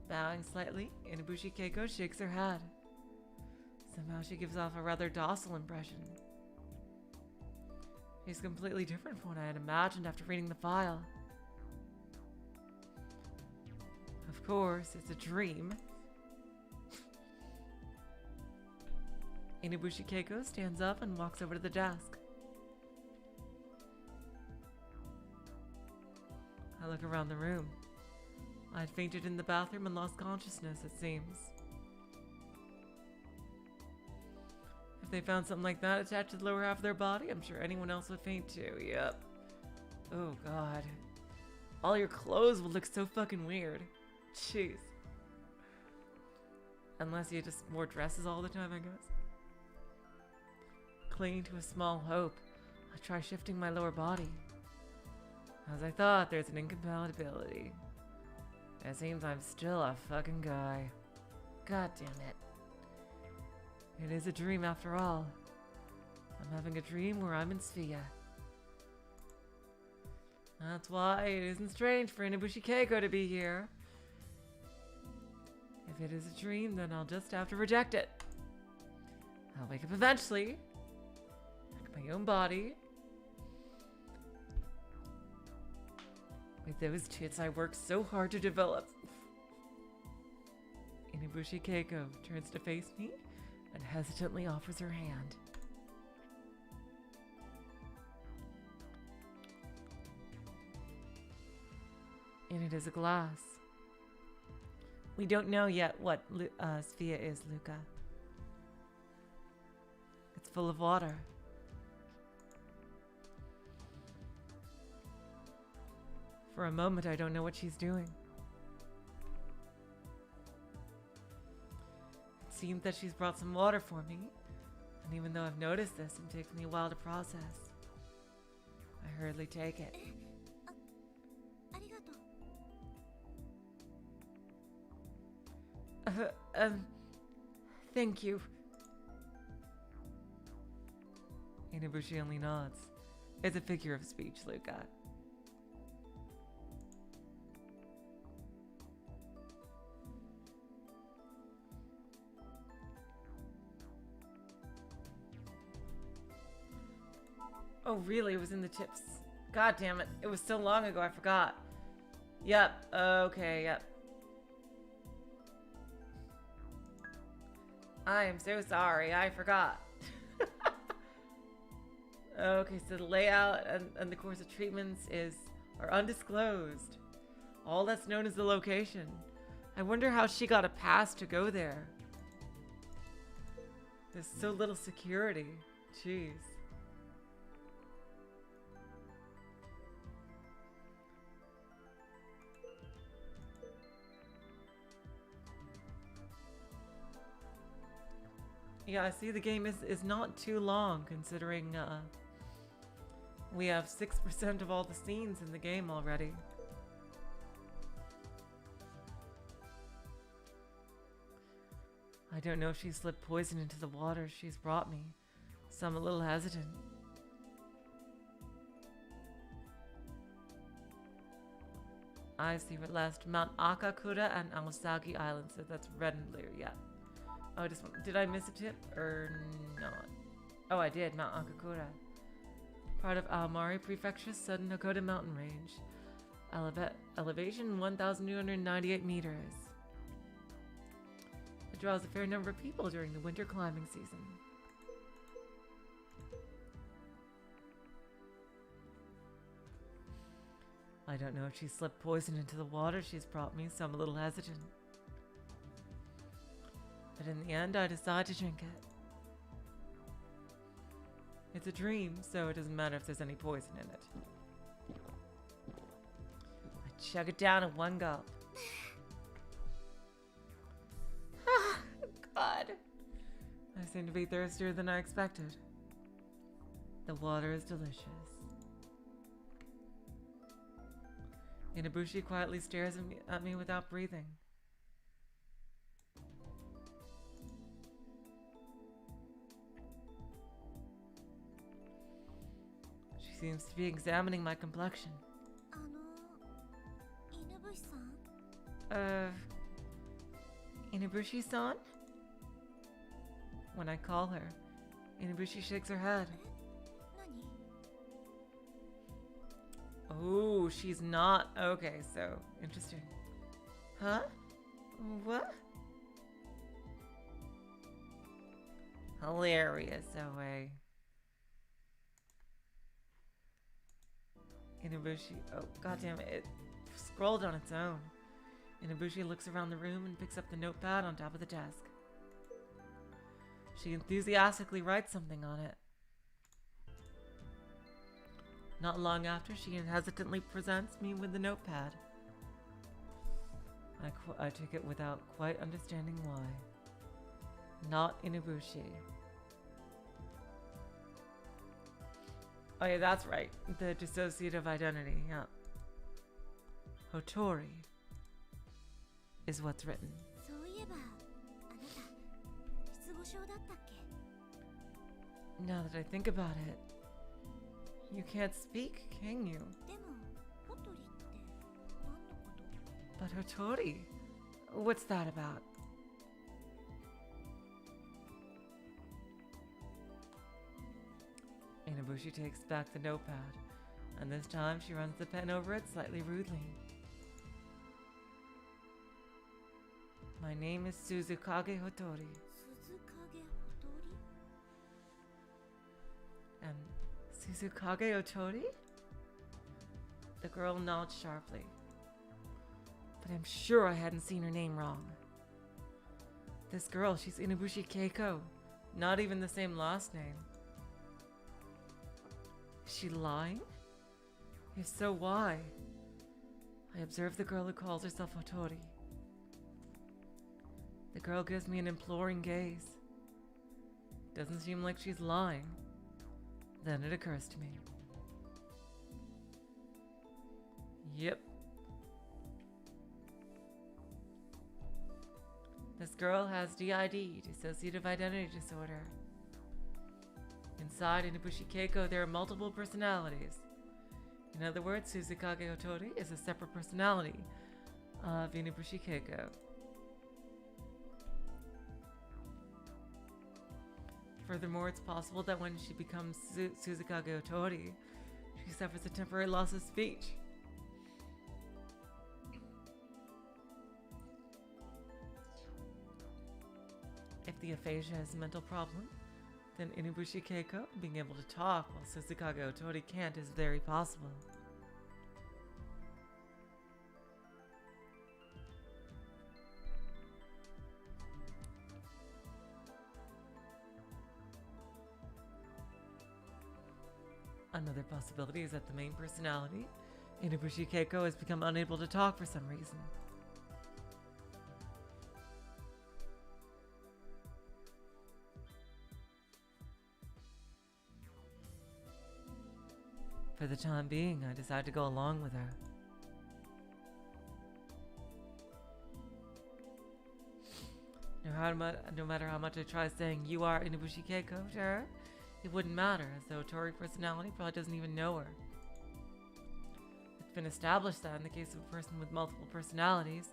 Speaker 1: Bowing slightly, Inabushi Keiko shakes her head. Somehow she gives off a rather docile impression. She's completely different from what I had imagined after reading the file. Of course, it's a dream. Inabushi Keiko stands up and walks over to the desk. I look around the room. I'd fainted in the bathroom and lost consciousness, it seems. If they found something like that attached to the lower half of their body, I'm sure anyone else would faint too, yep. Oh god. All your clothes would look so fucking weird. Jeez. Unless you just wore dresses all the time, I guess. Clinging to a small hope, I try shifting my lower body. As I thought, there's an incompatibility. It seems I'm still a fucking guy. God damn it. It is a dream after all. I'm having a dream where I'm in Sphia. That's why it isn't strange for Inabushi Keiko to be here. If it is a dream, then I'll just have to reject it. I'll wake up eventually. My own body. With those tits I worked so hard to develop. Inabushi Keiko turns to face me and hesitantly offers her hand. In it is a glass. We don't know yet what Sphia is, Luca. It's full of water. For a moment, I don't know what she's doing. It seems that she's brought some water for me, and even though I've noticed this, it takes me a while to process. I hurriedly take it.
Speaker 4: ありがとう。
Speaker 1: Thank you. Inabushi only nods. It's a figure of speech, Luca. Oh, really? It was in the tips. God damn it. It was so long ago, I forgot. Yep. Okay, yep. I am so sorry. I forgot. Okay, so the layout and the course of treatments are undisclosed. All that's known is the location. I wonder how she got a pass to go there. There's so little security. Jeez. Yeah, I see the game is not too long, considering we have 6% of all the scenes in the game already. I don't know if she slipped poison into the water she's brought me, so I'm a little hesitant. I see at last Mount Akakura and Aosagi Island, so that's red and blue, yeah. Oh, did I miss a tip or not? Oh, I did. Mount Akakura. Part of Aomori Prefecture's Southern Nakota mountain range. Elevation 1,298 meters. It draws a fair number of people during the winter climbing season. I don't know if she slipped poison into the water she's brought me, so I'm a little hesitant. But in the end, I decide to drink it. It's a dream, so it doesn't matter if there's any poison in it. I chug it down in one gulp. God. I seem to be thirstier than I expected. The water is delicious. Inabushi quietly stares at me without breathing. She seems to be examining my complexion.
Speaker 4: 犬伏さん
Speaker 1: Inabushi-san? When I call her, Inabushi shakes her head.
Speaker 4: 何
Speaker 1: Oh, she's not. Okay, so interesting. Huh? What? Hilarious, OA. Inabushi. Oh, goddamn it. It scrolled on its own. Inabushi looks around the room and picks up the notepad on top of the desk. She enthusiastically writes something on it. Not long after, she hesitantly presents me with the notepad. I took it without quite understanding why. Not Inabushi. Oh yeah, that's right. The dissociative identity, yeah. Hotori is what's written.
Speaker 4: そういえばあなた失語症だったっけ
Speaker 1: Now that I think about it, you can't speak, can you?
Speaker 4: でもホトリって何のこと
Speaker 1: But Hotori, what's that about? Inabushi takes back the notepad, and this time she runs the pen over it slightly rudely. My name is Suzukage Hotori.
Speaker 4: 鈴影ホ
Speaker 1: And Suzukage Otori? The girl nods sharply. But I'm sure I hadn't seen her name wrong. This girl, she's Inabushi Keiko. Not even the same last name. Is she lying? If so, why? I observe the girl who calls herself Otori. The girl gives me an imploring gaze. Doesn't seem like she's lying. Then it occurs to me. Yep. This girl has DID, Dissociative Identity Disorder. Inside Inabushi Keiko, there are multiple personalities. In other words, Suzukage Otori is a separate personality of Inabushi Keiko. Furthermore, it's possible that when she becomes Suzukage Otori, she suffers a temporary loss of speech. If the aphasia is a mental problem, then Inabushi Keiko being able to talk while Suzukage Otori can't is very possible. Another possibility is that the main personality, Inabushi Keiko, has become unable to talk for some reason. For the time being, I decide to go along with her. No matter how much I try saying you are Inabushi Keiko to her, it wouldn't matter, as the Otori personality probably doesn't even know her. It's been established that in the case of a person with multiple personalities,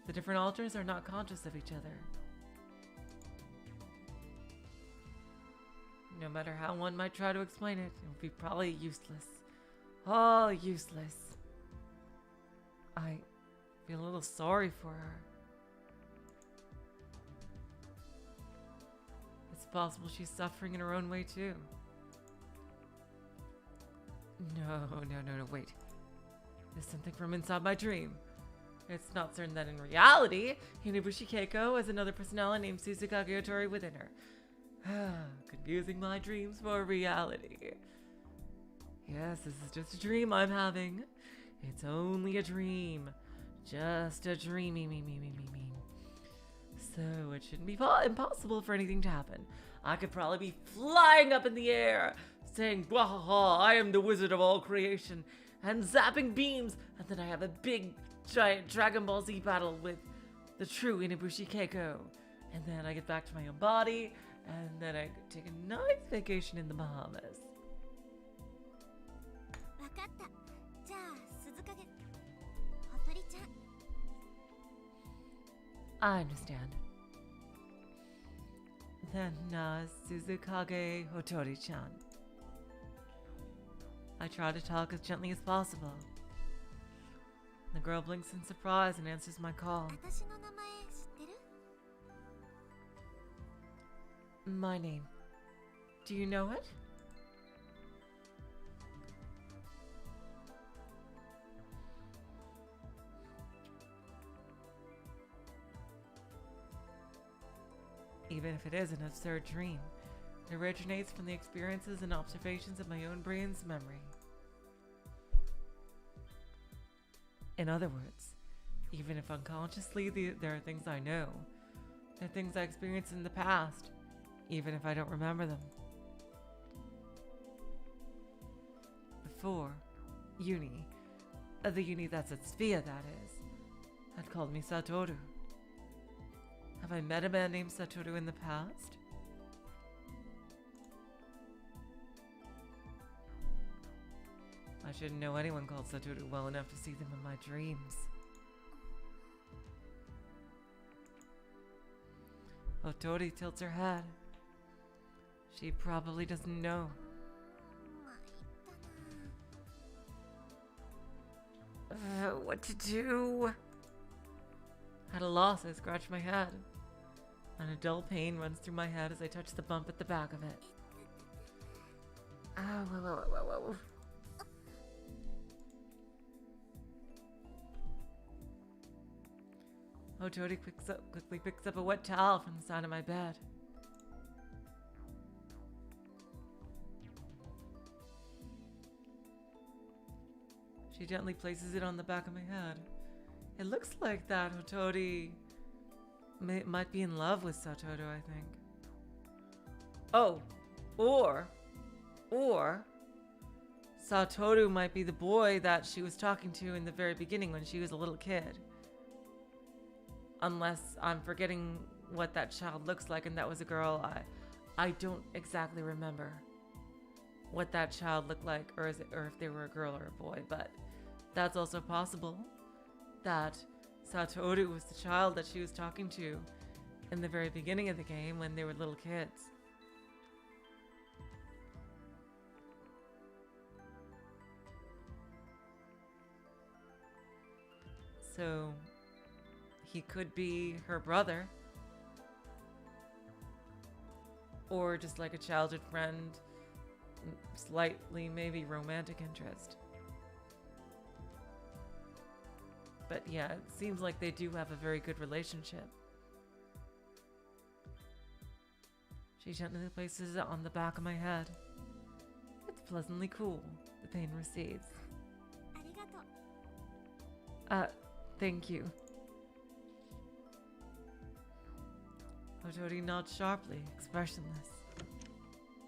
Speaker 1: the different alters are not conscious of each other. No matter how one might try to explain it, it would be probably useless. All useless. I feel a little sorry for her. It's possible she's suffering in her own way too. No, wait. There's something from inside my dream. It's not certain that in reality, Inabushi Keiko has another personality named Suzukage Otori within her. Confusing my dreams for reality. Yes, this is just a dream I'm having. It's only a dream. Just a dream. So it shouldn't be impossible for anything to happen. I could probably be flying up in the air, saying, "Wahaha, I am the wizard of all creation," and zapping beams, and then I have a big, giant Dragon Ball Z battle with the true Inabushi Keiko. And then I get back to my own body, and then I take a nice vacation in the Bahamas.
Speaker 4: わかった。じゃあ、鈴影。ほとりちゃん。
Speaker 1: I understand. Then, Suzukage Hotori-chan. I try to talk as gently as possible. The girl blinks in surprise and answers my call.
Speaker 4: 私の名前知ってる？
Speaker 1: My name. Do you know it? Even if it is an absurd dream, it originates from the experiences and observations of my own brain's memory. In other words, even if unconsciously there are things I know, there are things I experienced in the past, even if I don't remember them. Before, Uni, the Uni that's at Svea, that is, had called me Satoru. Have I met a man named Satoru in the past? I shouldn't know anyone called Satoru well enough to see them in my dreams. Otori tilts her head. She probably doesn't know. What to do? At a loss, I scratch my head, and a dull pain runs through my head as I touch the bump at the back of it. whoa, whoa, whoa, whoa. Hotori quickly picks up a wet towel from the side of my bed. She gently places it on the back of my head. It looks like that Hotori might be in love with Satoru, I think. Oh, or Satoru might be the boy that she was talking to in the very beginning when she was a little kid. Unless I'm forgetting what that child looks like and that was a girl. I don't exactly remember what that child looked like, or if they were a girl or a boy, but that's also possible that Satoru was the child that she was talking to in the very beginning of the game when they were little kids. So he could be her brother, or just like a childhood friend, slightly maybe romantic interest. But yeah, it seems like they do have a very good relationship. She gently places it on the back of my head. It's pleasantly cool. The pain recedes.
Speaker 4: ありがとう。
Speaker 1: Thank you. Hotori nods sharply, expressionless.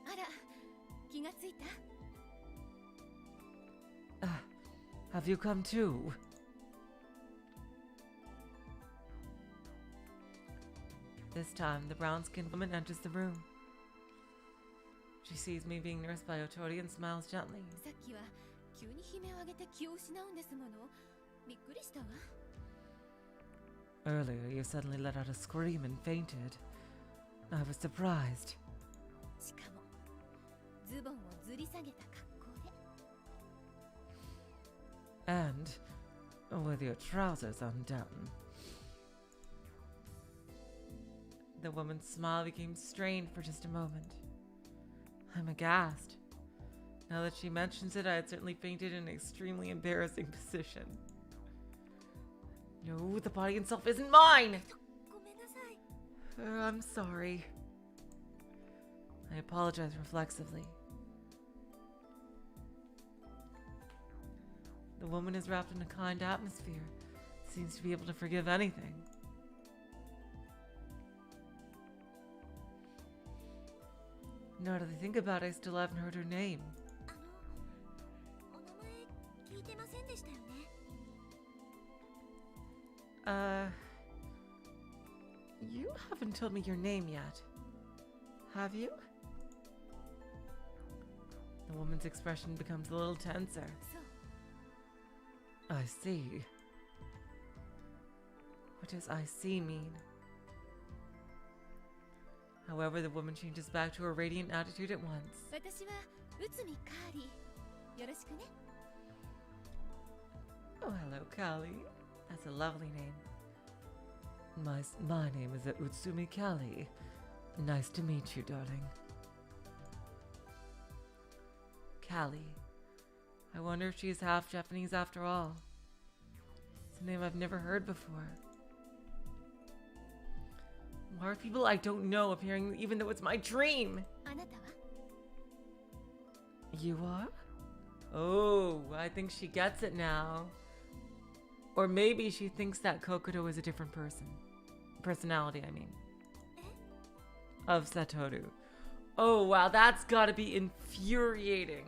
Speaker 4: あら、気がついた？
Speaker 1: Have you come too? This time, the brown-skinned woman enters the room. She sees me being nursed by Hotori and smiles gently.
Speaker 4: さっきは急に悲鳴を上げて気を失うんですもの。びっくりしたわ。
Speaker 1: Earlier, you suddenly let out a scream and fainted. I was surprised.
Speaker 4: しかもズボンをずり下げた格好で。
Speaker 1: And with your trousers undone. The woman's smile became strained for just a moment. I'm aghast. Now that she mentions it, I had certainly fainted in an extremely embarrassing position. No, the body itself isn't mine!
Speaker 4: ごめんなさい。
Speaker 1: I'm sorry. I apologize reflexively. The woman is wrapped in a kind atmosphere. Seems to be able to forgive anything. Now that I think about it, I still haven't heard her name.
Speaker 4: お名前聞いてませんでしたよね。
Speaker 1: You haven't told me your name yet. Have you? The woman's expression becomes a little tenser.
Speaker 4: そう。
Speaker 1: I see. What does I see mean? However, the woman changes back to her radiant attitude at once.
Speaker 4: 私は内海カーリー。よろしくね。
Speaker 1: Oh, hello, Kali. That's a lovely name. My name is Utsumi Kali. Nice to meet you, darling. Kali. I wonder if she is half Japanese after all. It's a name I've never heard before. Why are people I don't know appearing even though it's my dream?
Speaker 4: あなたは？
Speaker 1: You are? Oh, I think she gets it now. Or maybe she thinks that Kokoro is a different person. Personality, I mean. Of Satoru. Oh, wow, that's gotta be infuriating.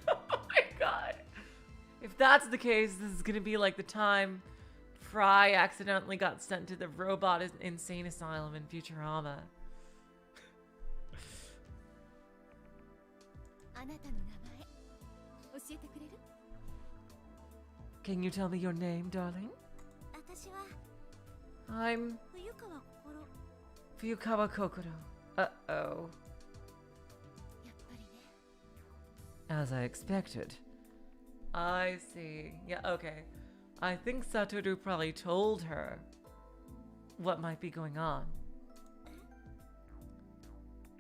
Speaker 1: Oh my god. If that's the case, this is gonna be like the time Fry accidentally got sent to the robot insane asylum in Futurama.
Speaker 4: あなたの名前教えてくれる？
Speaker 1: Can you tell me your name, darling?
Speaker 4: 私は
Speaker 1: I'm
Speaker 4: 冬川心。
Speaker 1: Fuyukawa Kokoro. Uh-oh.
Speaker 4: やっぱりね。
Speaker 1: As I expected. I see. Yeah, okay. I think Satoru probably told her what might be going on.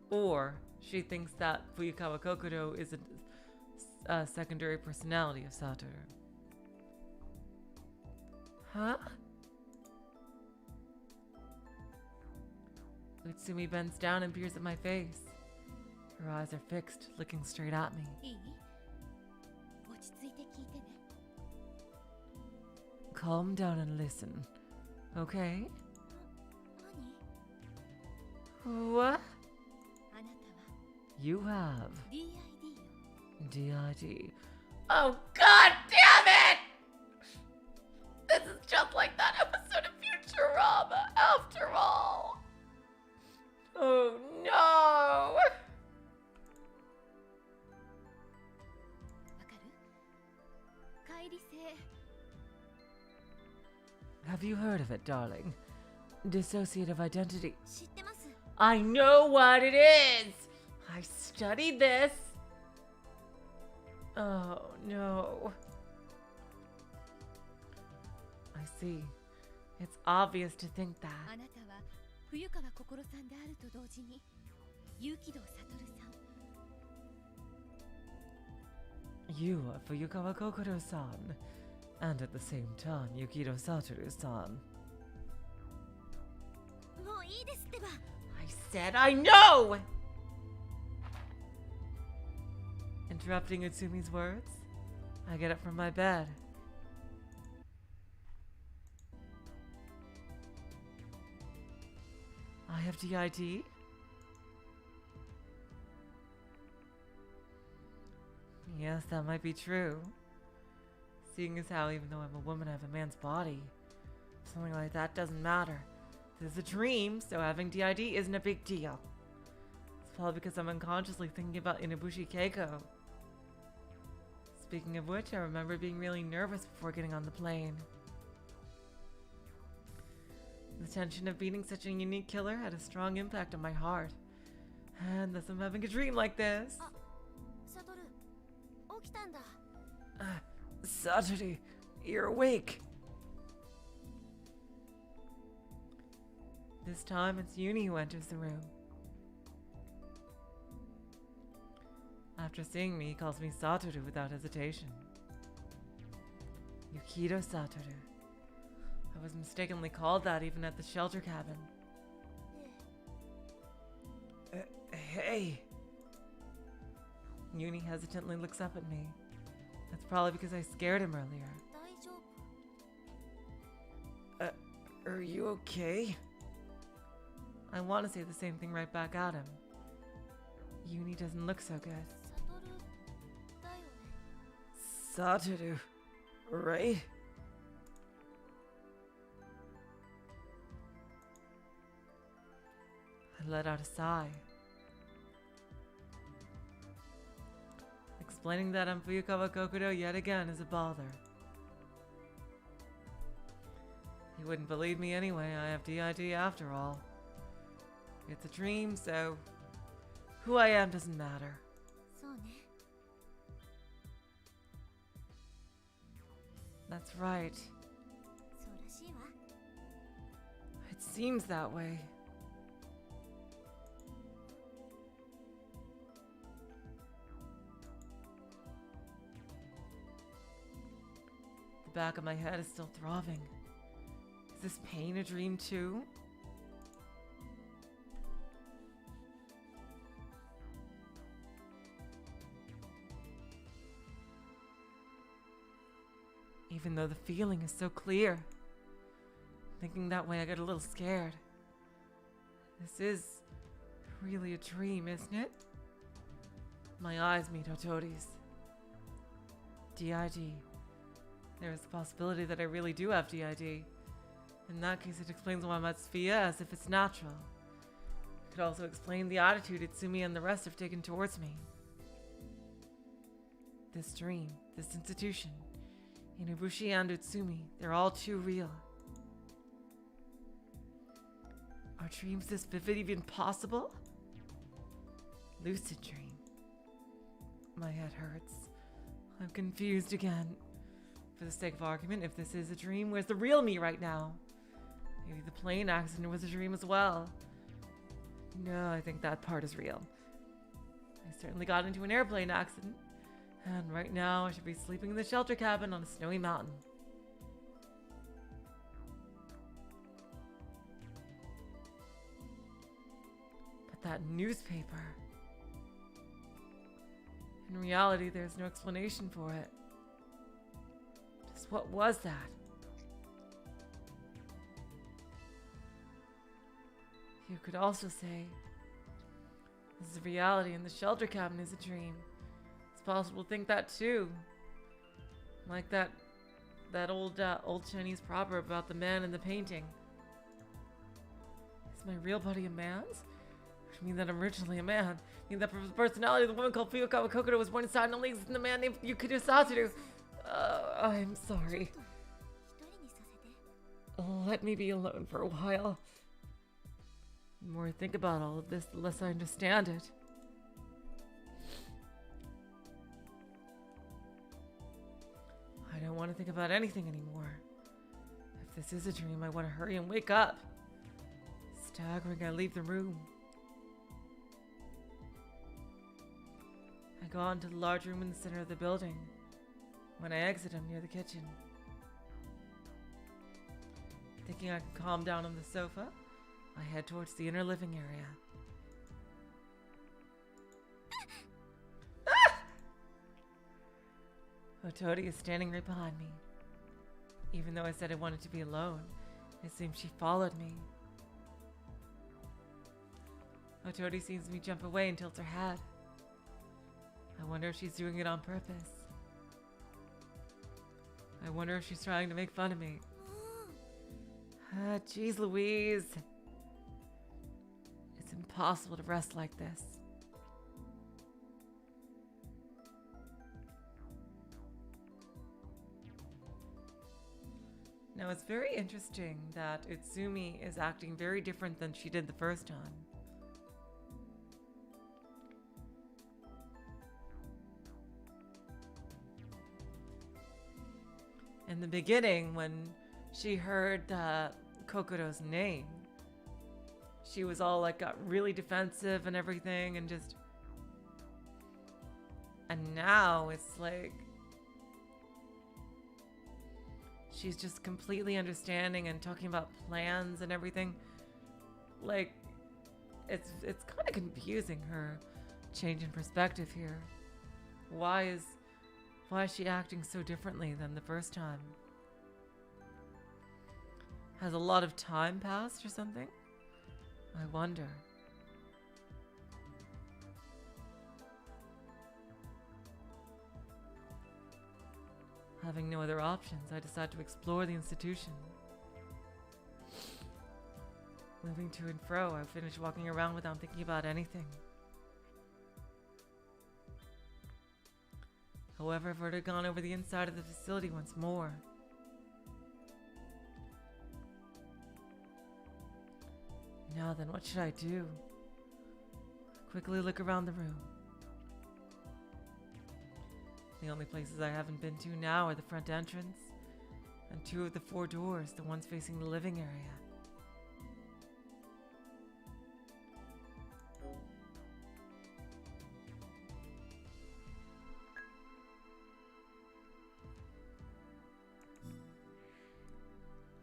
Speaker 1: Or She thinks that Fuyukawa Kokoro is a secondary personality of Satoru. Huh? Utsumi bends down and peers at my face. Her eyes are fixed, looking straight at me.
Speaker 4: いい？落ち着いて聞いてね。
Speaker 1: Calm down and listen, okay?
Speaker 4: 何？
Speaker 1: What?
Speaker 4: あなたは
Speaker 1: You have
Speaker 4: DID よ。
Speaker 1: DID. Oh, god damn it! This is just like that episode of Futurama, after all. Oh no!
Speaker 4: わかる？乖離性。
Speaker 1: Have you heard of it, darling? Dissociative identity.
Speaker 4: 知ってます。
Speaker 1: I know what it is! I studied this! Oh no. I see. It's obvious to think that.
Speaker 4: あなたは冬川心さんであると同時に有機堂悟さん。
Speaker 1: You are Fuyukawa Kokoro-san, and at the same time, Yukido Satoru-san.
Speaker 4: もういいですってば。
Speaker 1: I said I know! Interrupting Utsumi's words, I get up from my bed. I have DID? Yes, that might be true. Seeing as how, even though I'm a woman, I have a man's body. Something like that doesn't matter. This is a dream, so having DID isn't a big deal. It's probably because I'm unconsciously thinking about Inabushi Keiko. Speaking of which, I remember being really nervous before getting on the plane. The tension of beating such a unique killer had a strong impact on my heart. And thus I'm having a dream like this.
Speaker 4: 悟起きたんだ。
Speaker 1: Satoru, you're awake. This time it's Uni who enters the room. After seeing me, he calls me Satoru without hesitation. Yukido Satoru. I was mistakenly called that even at the shelter cabin. Hey! Uni hesitantly looks up at me. That's probably because I scared him earlier.
Speaker 4: 大丈夫？
Speaker 1: Are you okay? I want to say the same thing right back at him. Uni doesn't look so good.
Speaker 4: 悟だよね。
Speaker 1: Satoru, right? I let out a sigh. Explaining that I'm Fuyukawa Kokoro yet again is a bother. He wouldn't believe me anyway, I have DID after all. It's a dream, so who I am doesn't matter.
Speaker 4: そうね。
Speaker 1: That's right.
Speaker 4: そうらしいわ。
Speaker 1: It seems that way. The back of my head is still throbbing. Is this pain a dream too? Even though the feeling is so clear. Thinking that way, I get a little scared. This is really a dream, isn't it? My eyes meet Otori's. DID. There is the possibility that I really do have DID. In that case, it explains why I'm at Sophia as if it's natural. It could also explain the attitude Itsumi and the rest have taken towards me. This dream, this institution, Inabushi and Utsumi, they're all too real. Are dreams this vivid even possible? Lucid dream. My head hurts. I'm confused again. For the sake of argument, if this is a dream, where's the real me right now? Maybe the plane accident was a dream as well. No, I think that part is real. certainly got into an airplane accident, and right now I should be sleeping in the shelter cabin on a snowy mountain. But that newspaper... In reality, there's no explanation for it. Just what was that? You could also say, this is reality and the shelter cabin is a dream. It's possible to think that too. Like that old Chinese proverb about the man in the painting. Is my real body a man's? Which means that I'm originally a man. Mean that the personality of the woman called Fuyukawa Kokoro was born inside and only exists in the man named Dissociative. I'm sorry. Let me be alone for a while. The more I think about all of this, the less I understand it. I don't want to think about anything anymore. If this is a dream, I want to hurry and wake up. Staggering, I leave the room. I go into the large room in the center of the building. When I exit, I'm near the kitchen. Thinking I can calm down on the sofa, I head towards the inner living area. Otori is standing right behind me. Even though I said I wanted to be alone, it seems she followed me. Otori sees me jump away and tilts her head. I wonder if she's doing it on purpose. I wonder if she's trying to make fun of me. Jeez Louise. It's impossible to rest like this. Now it's very interesting that Utsumi is acting very different than she did the first time. In the beginning, when she heard Kokoro's name, she was all like got really defensive and everything and just... And now it's like... She's just completely understanding and talking about plans and everything. Like, it's kind of confusing, her change in perspective here. Why is she acting so differently than the first time? Has a lot of time passed or something? I wonder. Having no other options, I decide to explore the institution. Moving to and fro, I finish walking around without thinking about anything. However, I've already gone over the inside of the facility once more. Now then, what should I do? I quickly look around the room. The only places I haven't been to now are the front entrance and 2 of the 4 doors, the ones facing the living area.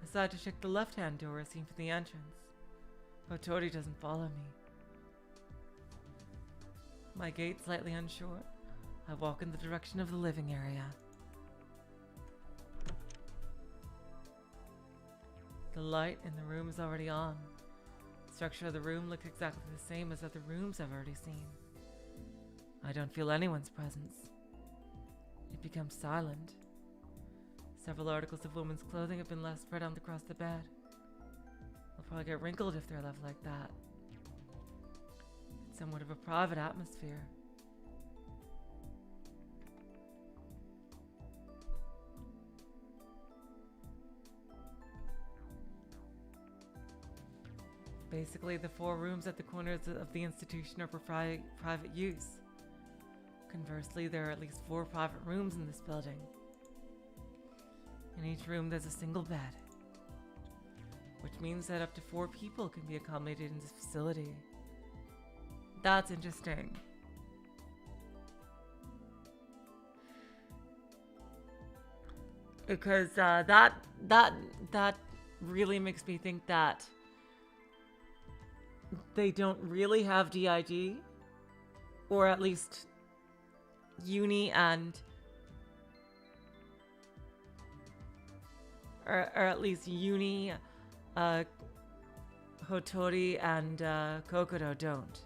Speaker 1: I decide to check the left-hand door as seen from the entrance. Otori doesn't follow me. My gait slightly unsure, I walk in the direction of the living area. The light in the room is already on. The structure of the room looks exactly the same as other rooms I've already seen. I don't feel anyone's presence. It becomes silent. Several articles of women's clothing have been left spread out across the bed. They'll probably get wrinkled if they're left like that. It's somewhat of a private atmosphere. Basically, the 4 rooms at the corners of the institution are for private use. Conversely, there are at least 4 private rooms in this building. In each room, there's a single bed, which means that up to 4 people can be accommodated in this facility. That's interesting. Because that really makes me think that they don't really have DID, or at least Uni and or at least Uni, Hotori and Kokoro don't.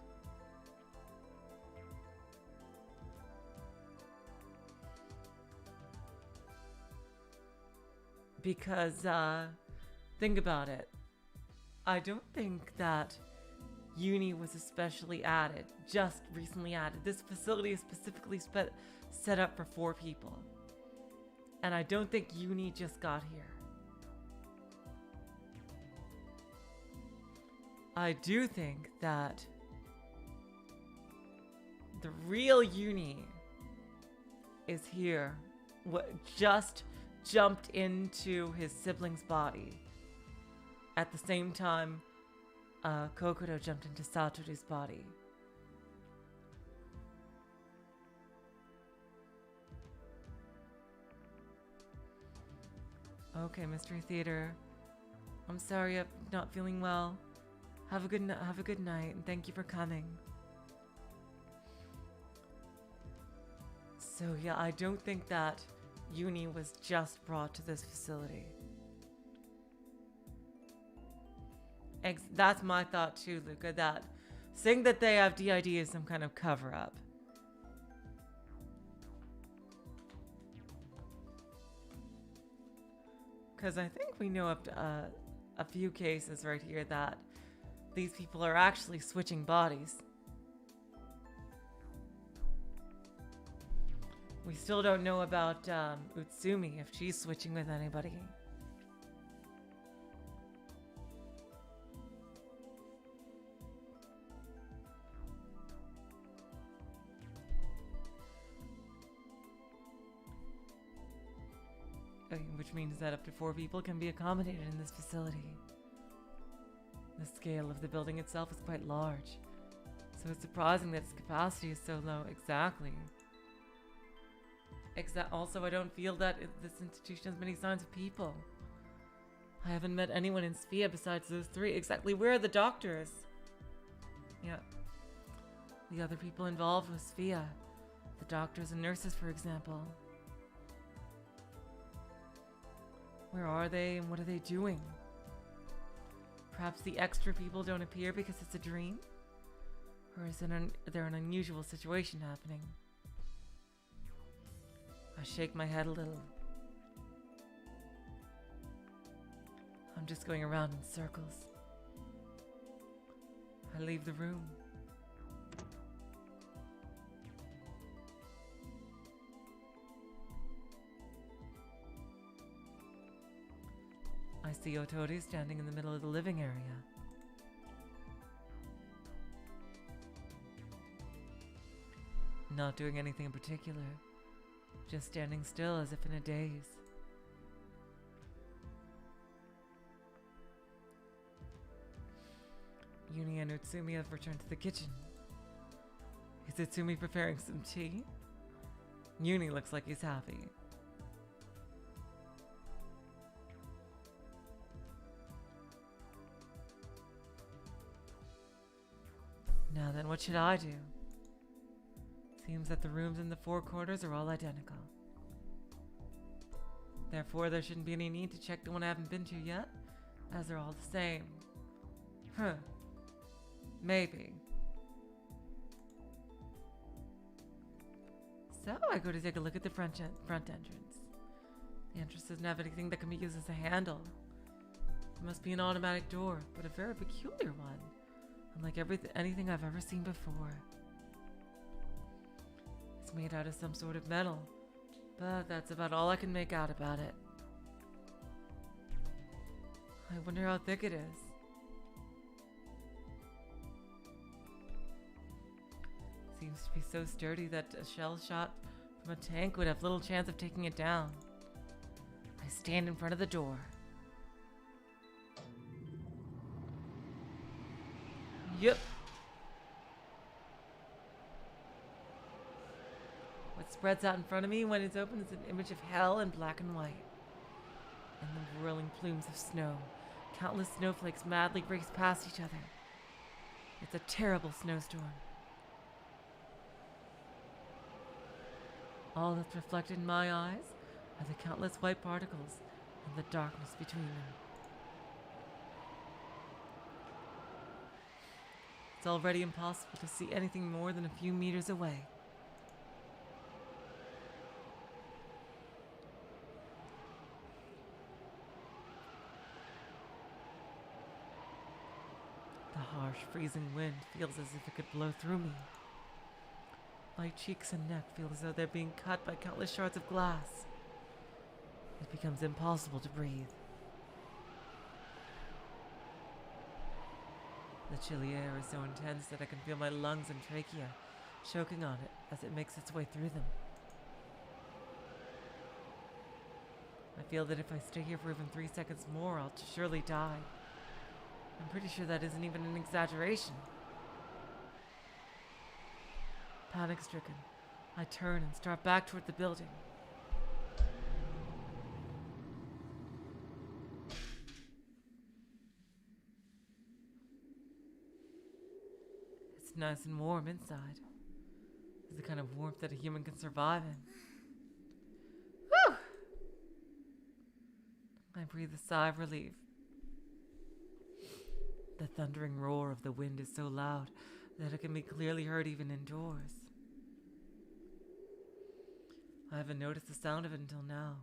Speaker 1: Because think about it. I don't think that Uni was especially added, just recently added. This facility is specifically set up for 4 people. And I don't think Uni just got here. I do think that the real Uni is here. What just jumped into his sibling's body. At the same time, Kokoro jumped into Satoru's body. Okay, Mystery Theater. I'm sorry I'm not feeling well. Have a good night, and thank you for coming. So yeah, I don't think that Uni was just brought to this facility. That's my thought too, Luca, that saying that they have DID is some kind of cover-up. Because I think we know of a few cases right here that these people are actually switching bodies. We still don't know about Utsumi, if she's switching with anybody. Which means that up to 4 people can be accommodated in this facility. The scale of the building itself is quite large, so it's surprising that its capacity is so low. Exactly. Also, I don't feel that this institution has many signs of people. I haven't met anyone in Sphia besides those 3. Exactly. Where are the doctors? Yeah. The other people involved with Sphia. The doctors and nurses, for example. Where are they and what are they doing? Perhaps the extra people don't appear because it's a dream? Or is there an unusual situation happening? I shake my head a little. I'm just going around in circles. I leave the room. I see Otori standing in the middle of the living area. Not doing anything in particular. Just standing still as if in a daze. Uni and Utsumi have returned to the kitchen. Is Utsumi preparing some tea? Uni looks like he's happy. Now then, what should I do? Seems that the rooms in the 4 corners are all identical. Therefore, there shouldn't be any need to check the one I haven't been to yet, as they're all the same. Huh. Maybe. So, I go to take a look at the front entrance. The entrance doesn't have anything that can be used as a handle. It must be an automatic door, but a very peculiar one. Unlike anything I've ever seen before. It's made out of some sort of metal, but that's about all I can make out about it. I wonder how thick it is. Seems to be so sturdy that a shell shot from a tank would have little chance of taking it down. I stand in front of the door. Yep. What spreads out in front of me when it's open is an image of hell in black and white. in the whirling plumes of snow. Countless snowflakes madly race past each other. It's a terrible snowstorm. All that's reflected in my eyes are the countless white particles and the darkness between them. It's already impossible to see anything more than a few meters away. The harsh, freezing wind feels as if it could blow through me. My cheeks and neck feel as though they're being cut by countless shards of glass. It becomes impossible to breathe. The chilly air is so intense that I can feel my lungs and trachea choking on it as it makes its way through them. I feel that if I stay here for even 3 seconds more, I'll surely die. I'm pretty sure that isn't even an exaggeration. Panic-stricken, I turn and start back toward the building. It's nice and warm inside. It's the kind of warmth that a human can survive in. Whew! I breathe a sigh of relief. The thundering roar of the wind is so loud that it can be clearly heard even indoors. I haven't noticed the sound of it until now.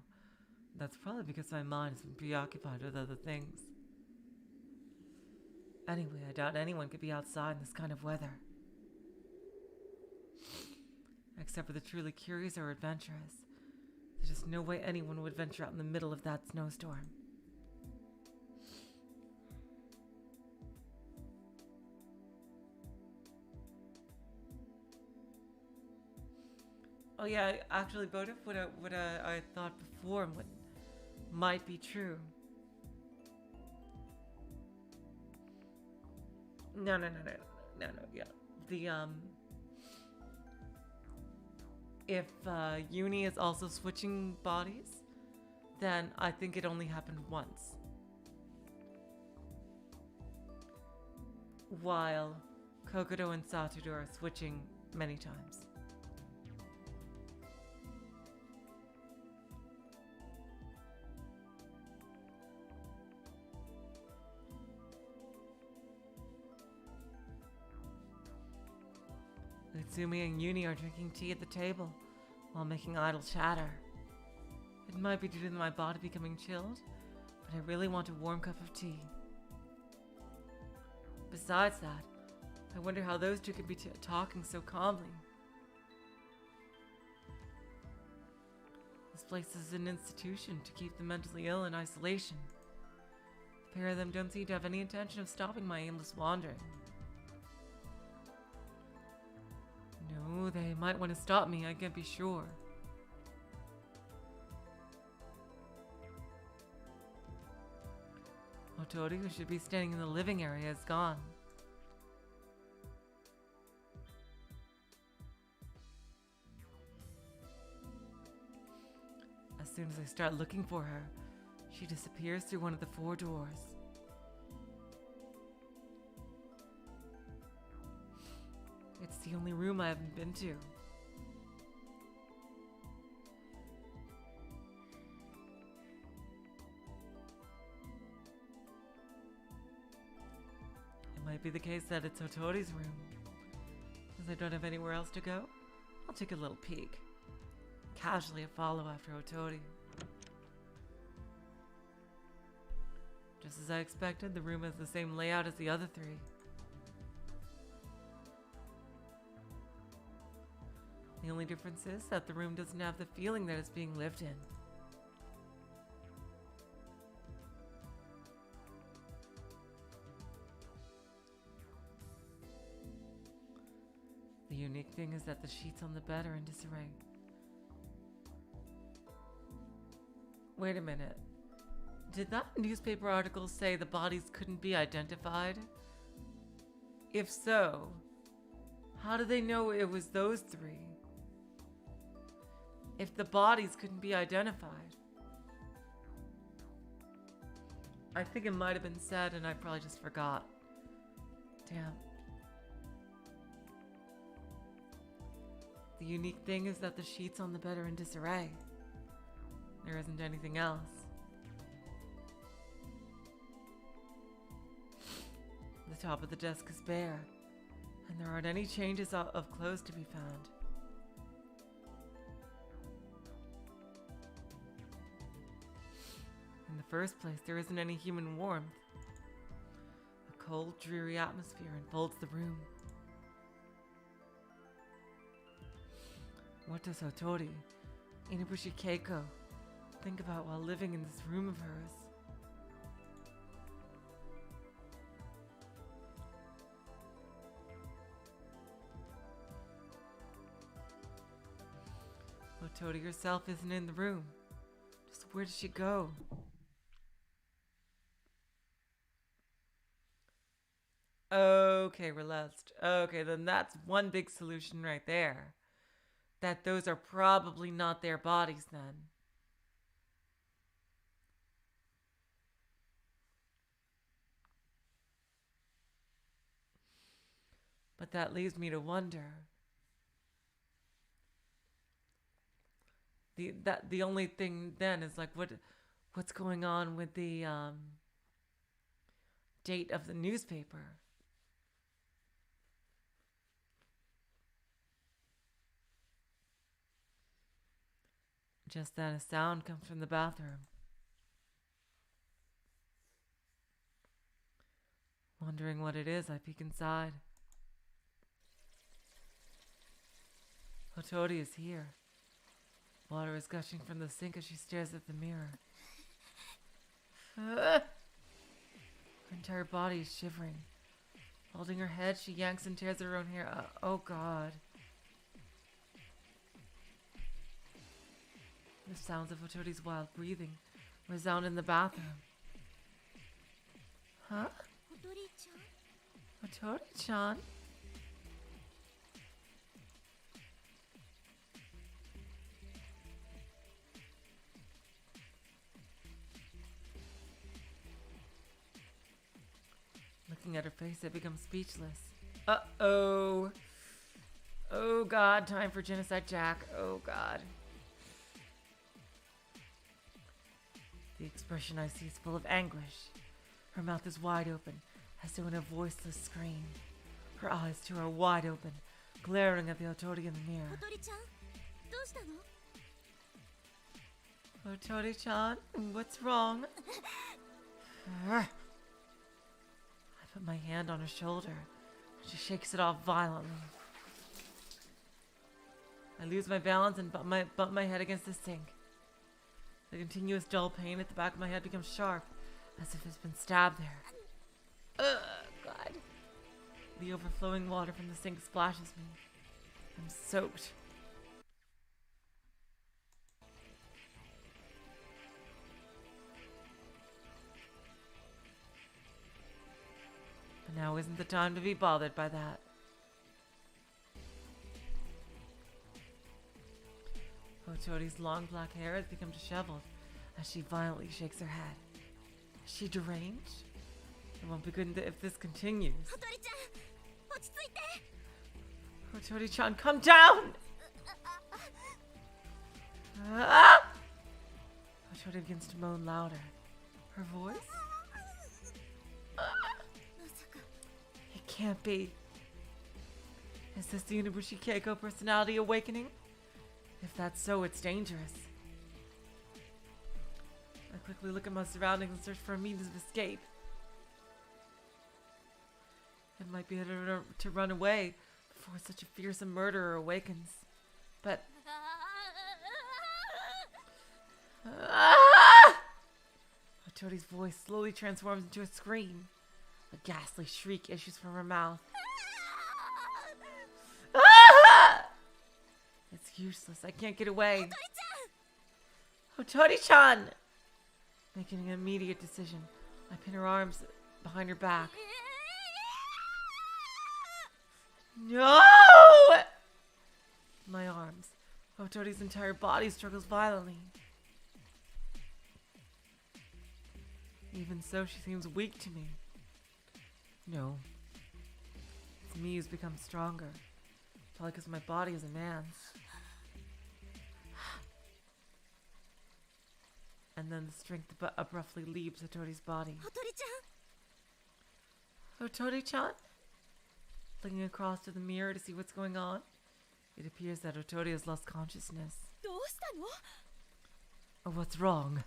Speaker 1: That's probably because my mind has been preoccupied with other things. Anyway, I doubt anyone could be outside in this kind of weather. Except for the truly curious or adventurous. There's just no way anyone would venture out in the middle of that snowstorm. Oh yeah, actually, both of what I thought before and what might be true. No, yeah. If Uni is also switching bodies, then I think it only happened once. While Kokoro and Satoru are switching many times. Utsumi and Uni are drinking tea at the table while making idle chatter. It might be due to my body becoming chilled, but I really want a warm cup of tea. Besides that, I wonder how those two could be talking so calmly. This place is an institution to keep the mentally ill in isolation. The pair of them don't seem to have any intention of stopping my aimless wandering. No, they might want to stop me, I can't be sure. Otori, who should be standing in the living area, is gone. As soon as I start looking for her, she disappears through one of the 4 doors. It's the only room I haven't been to. It might be the case that it's Otori's room. Since I don't have anywhere else to go, I'll take a little peek. Casually I follow after Otori. Just as I expected, the room has the same layout as the other 3. The only difference is that the room doesn't have the feeling that it's being lived in. The unique thing is that the sheets on the bed are in disarray. Wait a minute. Did that newspaper article say the bodies couldn't be identified? If so, how do they know it was those 3? If the bodies couldn't be identified, I think it might have been said and I probably just forgot. Damn. The unique thing is that the sheets on the bed are in disarray. There isn't anything else. The top of the desk is bare, and there aren't any changes of clothes to be found. In the first place, there isn't any human warmth. A cold, dreary atmosphere enfolds the room. What does Hotori, Inabushi Keiko, think about while living in this room of hers? Hotori herself isn't in the room. Just where did she go? Okay, relaxed. Okay, then that's one big solution right there. That those are probably not their bodies then. But that leaves me to wonder. The only thing then is like what's going on with the date of the newspaper. Just then a sound comes from the bathroom. Wondering what it is, I peek inside. Hotori is here. Water is gushing from the sink as she stares at the mirror. Her entire body is shivering. Holding her head, she yanks and tears at her own hair. Oh God. The sounds of Hotori's wild breathing resound in the bathroom. Huh? Hotori-chan? Looking at her face, I become speechless. Uh-oh. Oh God, time for Genocide Jack. Oh God. The expression I see is full of anguish. Her mouth is wide open, as though in a voiceless scream. Her eyes too are wide open, glaring at the Hotori in the mirror. Hotori-chan, what's wrong? I put my hand on her shoulder, and she shakes it off violently. I lose my balance and bump my head against the sink. The continuous dull pain at the back of my head becomes sharp, as if it's been stabbed there. Ugh, God. The overflowing water from the sink splashes me. I'm soaked. But now isn't the time to be bothered by that. Hotori's long black hair has become disheveled as she violently shakes her head. Is she deranged? It won't be good if this continues. Hotori-chan, come down! Ah! Hotori begins to moan louder. Her voice? It can't be. Is this the Inabushi Keiko personality awakening? If that's so, it's dangerous. I quickly look at my surroundings and search for a means of escape. It might be better to run away before such a fearsome murderer awakens. But... Hotori's voice slowly transforms into a scream. A ghastly shriek issues from her mouth. It's useless. I can't get away. Hotori-chan! Making an immediate decision, I pin her arms behind her back. No! My arms. Hotori's entire body struggles violently. Even so, she seems weak to me. No. It's me who's become stronger. Probably because my body is a man's. And then the strength abruptly leaves Hotori's body.
Speaker 4: ほとりちゃん
Speaker 1: Hotori-chan? Looking across to the mirror to see what's going on, it appears that Hotori has lost consciousness.
Speaker 4: どうしたの
Speaker 1: Oh, what's wrong?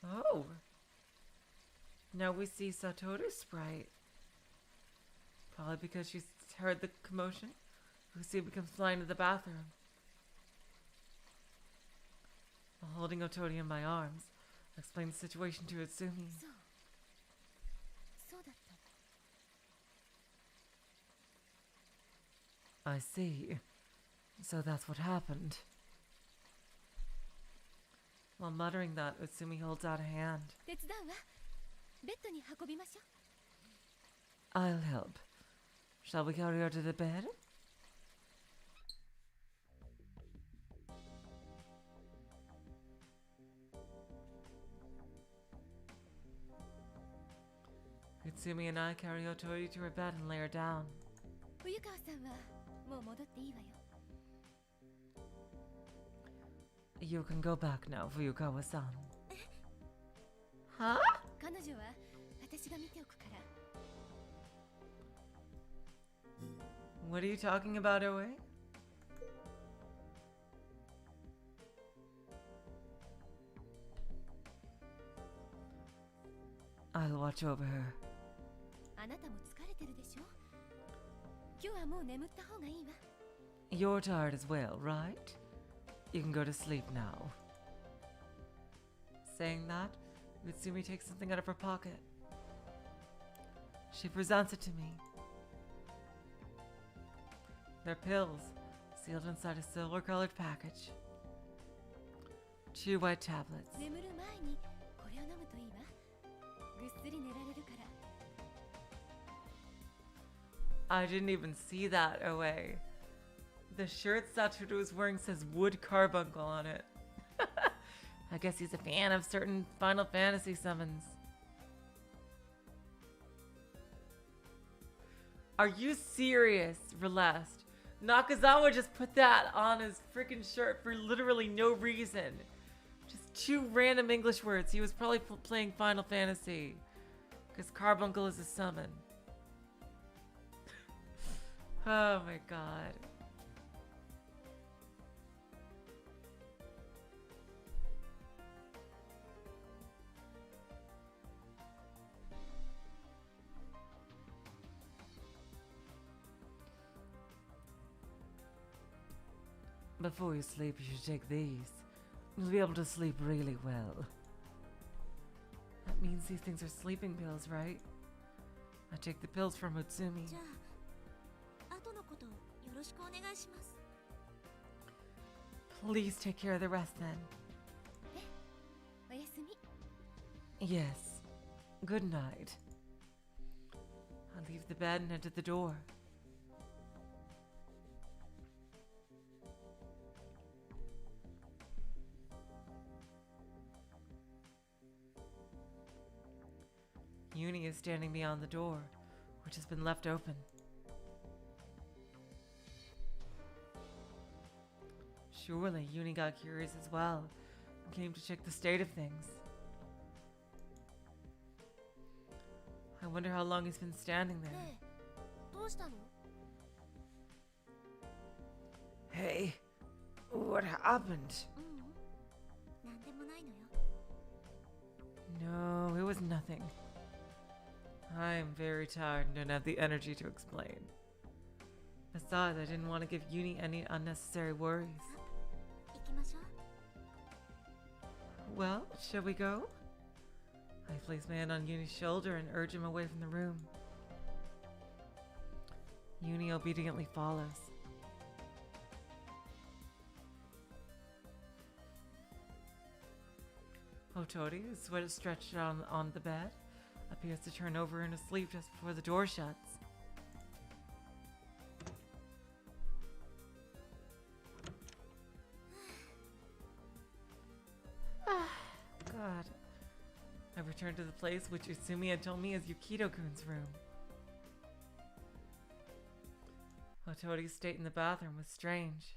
Speaker 1: Oh. Now we see Satoru's sprite. Probably because she's heard the commotion. Lucy becomes flying to the bathroom. While holding Hotori in my arms, I explain the situation to Utsumi.
Speaker 4: そうだった
Speaker 1: I see. So that's what happened. While muttering that, Utsumi holds out a hand.
Speaker 4: 手伝うわベッドに運びましょう
Speaker 1: I'll help. Shall we carry her to the bed? Utsumi and I carry Hotori to her bed and lay her down.
Speaker 4: 冬川さんはもう戻っていいわよ
Speaker 1: You can go back now, Fuyukawa-san. Huh?
Speaker 4: 彼女は私が見ておくから
Speaker 1: What are you talking about, Oe? I'll watch over her.
Speaker 4: あなたも疲れてるでしょ今日はもう眠った方がいいわ
Speaker 1: You're tired as well, right? You can go to sleep now. Saying that, Utsumi takes something out of her pocket. She presents it to me. They're pills, sealed inside a silver-colored package. 2 white tablets.
Speaker 4: 眠る前にこれを飲むといいわぐっすり寝られるから
Speaker 1: I didn't even see that, Oe. The shirt Satoru was wearing says Wood Carbuncle on it. I guess he's a fan of certain Final Fantasy summons. Are you serious, Relest? Nakazawa just put that on his freaking shirt for literally no reason. Just 2 random English words. He was probably playing Final Fantasy. Because Carbuncle is a summon. Oh my god. Before you sleep, you should take these. You'll be able to sleep really well. That means these things are sleeping pills, right? I take the pills from Utsumi.
Speaker 4: じゃあ後のことよろしくお願いします
Speaker 1: Please take care of the rest then.
Speaker 4: おやすみ
Speaker 1: Yes. Good night. I leave the bed and head to the door. Uni is standing beyond the door, which has been left open. Surely Uni got curious as well and came to check the state of things. I wonder how long he's been standing there.
Speaker 4: ねえどうしたの
Speaker 1: Hey, what happened?
Speaker 4: なんでもないのよ
Speaker 1: No, it was nothing. I am very tired and don't have the energy to explain. Besides, I didn't want to give Uni any unnecessary worries.
Speaker 4: 行きましょう
Speaker 1: Well, shall we go? I place my hand on Uni's shoulder and urge him away from the room. Uni obediently follows. Hotori, whose sweat is stretched out on the bed, appears to turn over in his sleep just before the door shuts. God. I returned to the place which Utsumi had told me is Yukito-kun's room. Otori's state in the bathroom was strange.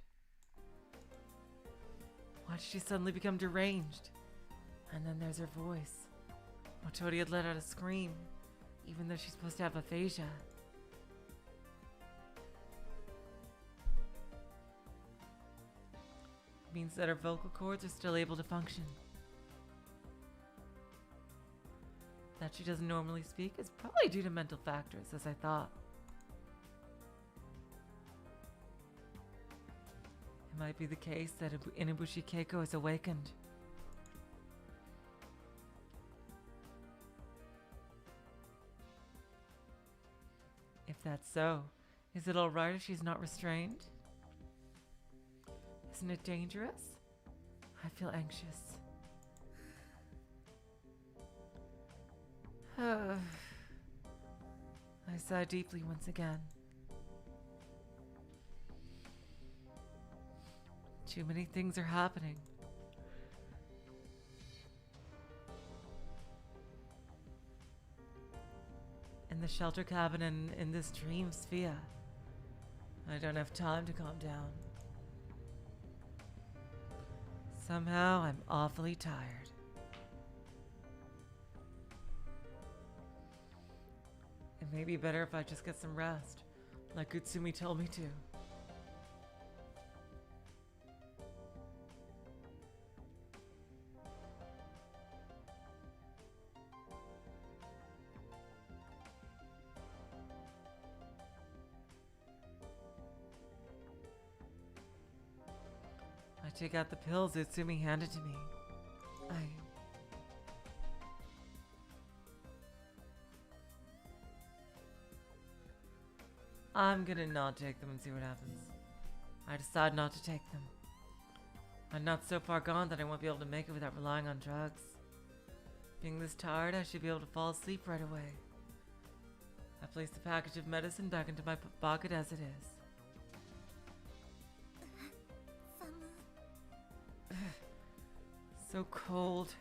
Speaker 1: Why did she suddenly become deranged? And then there's her voice. Otori had let out a scream, even though she's supposed to have aphasia. It means that her vocal cords are still able to function. That she doesn't normally speak is probably due to mental factors, as I thought. It might be the case that Inabushi Keiko is awakened. If that's so, is it alright if she's not restrained? Isn't it dangerous? I feel anxious. I sigh deeply once again. Too many things are happening. In the shelter cabin and in this dream sphere, I don't have time to calm down. Somehow I'm awfully tired. It may be better if I just get some rest, like Utsumi told me to. I take out the pills Utsumi handed to me. I'm gonna not take them and see what happens. I decide not to take them. I'm not so far gone that I won't be able to make it without relying on drugs. Being this tired, I should be able to fall asleep right away. I place the package of medicine back into my pocket as it is. So cold.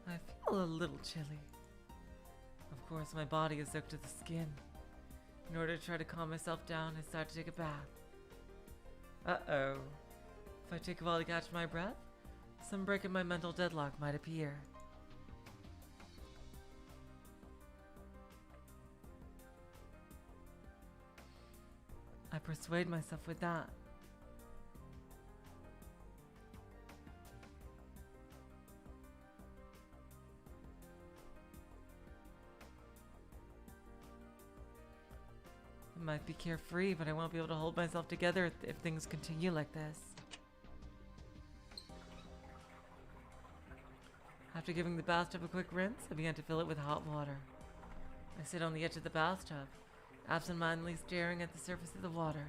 Speaker 1: I feel a little chilly. Of course, my body is soaked to the skin. In order to try to calm myself down, I decide to take a bath. Uh-oh. If I take a while to catch my breath, some break in my mental deadlock might appear. I persuade myself with that. I might be carefree, but I won't be able to hold myself together if things continue like this. After giving the bathtub a quick rinse, I began to fill it with hot water. I sit on the edge of the bathtub, absentmindedly staring at the surface of the water.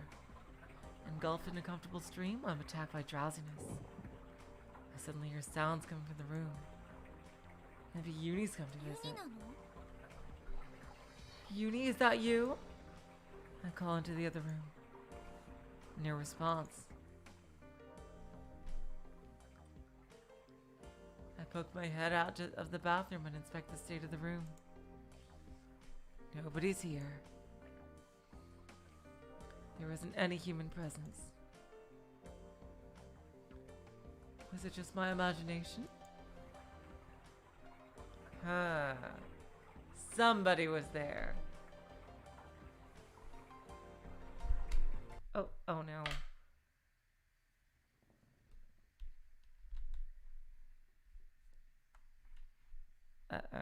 Speaker 1: Engulfed in a comfortable stream, I'm attacked by drowsiness. I suddenly hear sounds coming from the room. Maybe Uni's come to visit. Uni, is that you? I call into the other room. No response. I poke my head out of the bathroom and inspect the state of the room. Nobody's here. There isn't any human presence. Was it just my imagination? Somebody was there. Oh no. Uh-oh.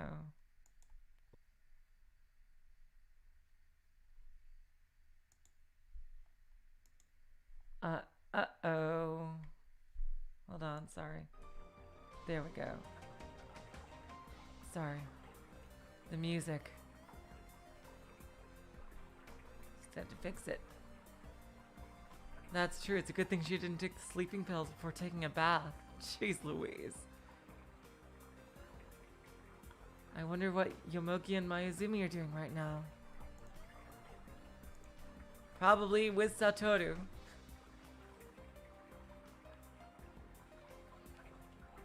Speaker 1: Uh-oh. Hold on, sorry. There we go. Sorry. The music. Just had to fix it. That's true. It's a good thing she didn't take the sleeping pills before taking a bath. Jeez Louise. I wonder what Yomogi and Mayuzumi are doing right now. Probably with Satoru.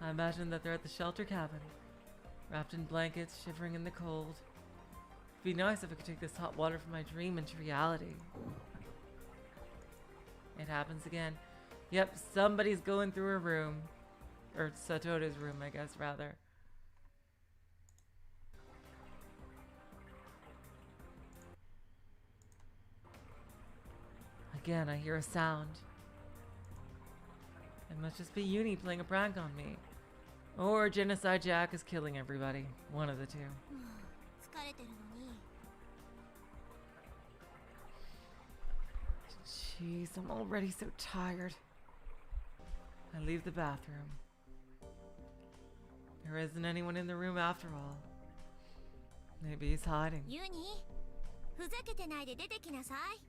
Speaker 1: I imagine that they're at the shelter cabin, wrapped in blankets, shivering in the cold. It'd be nice if I could take this hot water from my dream into reality. It happens again. Yep, somebody's going through her room. Or Satoru's room, I guess, rather. Again, I hear a sound. It must just be Uni playing a prank on me. Or Genocide Jack is killing everybody. One of the two.
Speaker 4: 疲れてるのに
Speaker 1: Jeez, I'm already so tired. I leave the bathroom. There isn't anyone in the room after all. Maybe he's hiding.
Speaker 4: ユニふざけてないで出てきなさい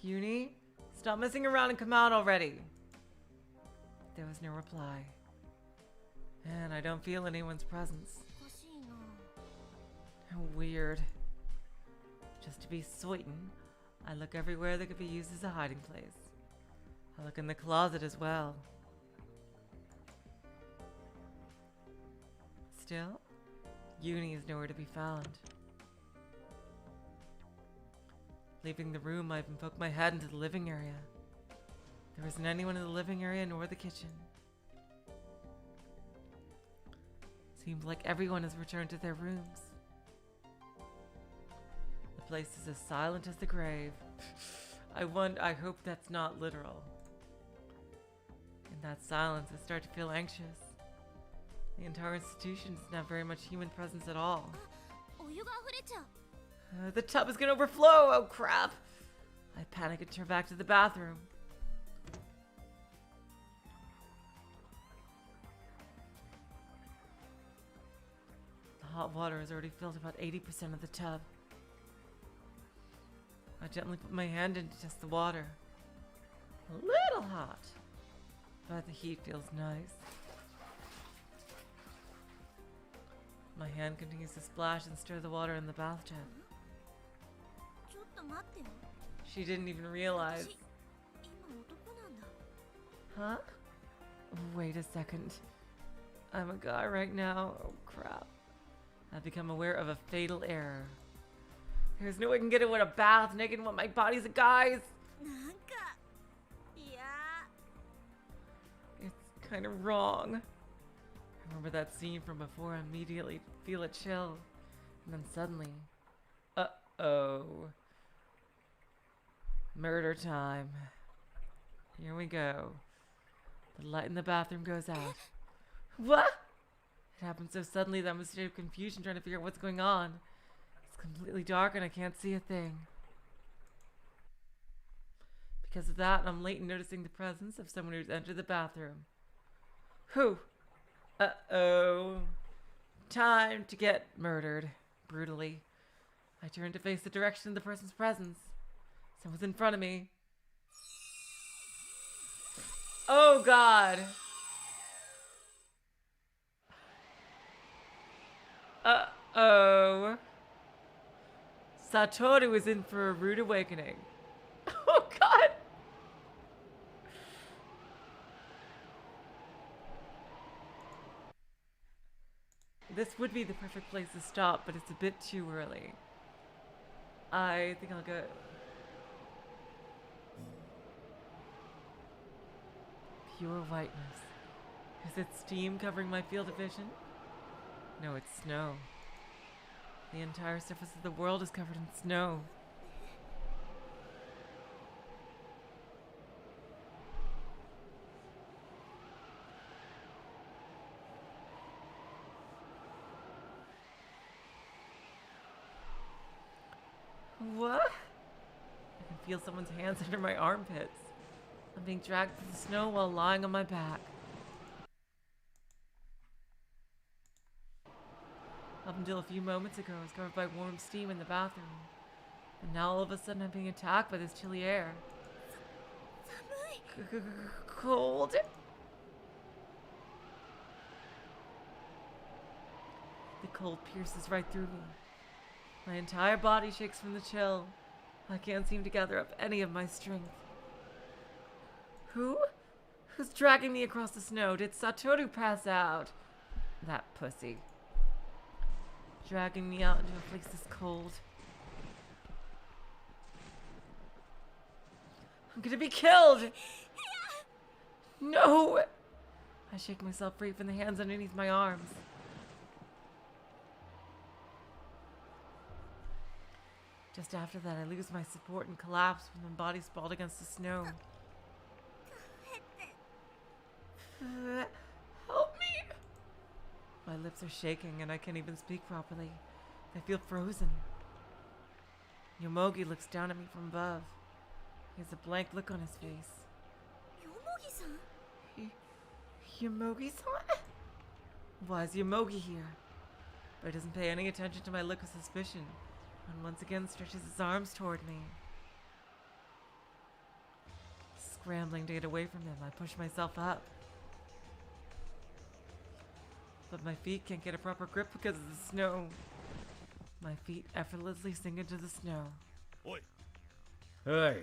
Speaker 1: Uni, stop messing around and come out already. There was no reply. And I don't feel anyone's presence.
Speaker 4: おかしいな
Speaker 1: How weird. Just to be certain, I look everywhere that could be used as a hiding place. I look in the closet as well. Still, Uni is nowhere to be found. Leaving the room, I even poked my head into the living area. There isn't anyone in the living area nor the kitchen. Seems like everyone has returned to their rooms. The place is as silent as the grave. I hope that's not literal. In that silence, I start to feel anxious. The entire institution doesn't have very much human presence at all.
Speaker 4: お湯が溢れちゃう
Speaker 1: The tub is gonna overflow! Oh crap! I panic and turn back to the bathroom. The hot water has already filled about 80% of the tub. I gently put my hand in to test the water. A little hot, but the heat feels nice. My hand continues to splash and stir the water in the bathtub.
Speaker 4: ちょっと待ってよ
Speaker 1: She didn't even realize.
Speaker 4: 私今男なんだ
Speaker 1: Huh? Wait a second. I'm a guy right now. Oh crap. I've become aware of a fatal error. There's no way I can get in with a bath naked when my body's a guy's.
Speaker 4: なんかいや
Speaker 1: It's kind of wrong. I remember that scene from before. I immediately feel a chill. And then suddenly, uh-oh. Murder time. Here we go. The light in the bathroom goes out. What? It happened so suddenly that I'm in a state of confusion trying to figure out what's going on. It's completely dark and I can't see a thing. Because of that, I'm late in noticing the presence of someone who's entered the bathroom. Who? Uh-oh. Time to get murdered. Brutally. I turn to face the direction of the person's presence. Someone's in front of me. Oh god. Uh-oh. Satoru is in for a rude awakening. Oh god. This would be the perfect place to stop, but it's a bit too early. I think I'll go. Pure whiteness. Is it steam covering my field of vision? No, it's snow. The entire surface of the world is covered in snow. What? I can feel someone's hands under my armpits. I'm being dragged through the snow while lying on my back. Up until a few moments ago, I was covered by warm steam in the bathroom. And now all of a sudden I'm being attacked by this chilly air.
Speaker 4: 寒い
Speaker 1: Cold? The cold pierces right through me. My entire body shakes from the chill. I can't seem to gather up any of my strength. Who? Who's dragging me across the snow? Did Satoru pass out? That pussy. Dragging me out into a place this cold. I'm gonna be killed! No! I shake myself free from the hands underneath my arms. Just after that, I lose my support and collapse with my body sprawled against the snow. Help me! My lips are shaking and I can't even speak properly. I feel frozen. Yomogi looks down at me from above. He has a blank look on his face. Yomogi-san? Why is Yomogi here? But he doesn't pay any attention to my look of suspicion, and once again stretches his arms toward me. Scrambling to get away from him, I push myself up. But my feet can't get a proper grip because of the snow. My feet effortlessly sink into the snow.
Speaker 3: Oi,
Speaker 2: Hey,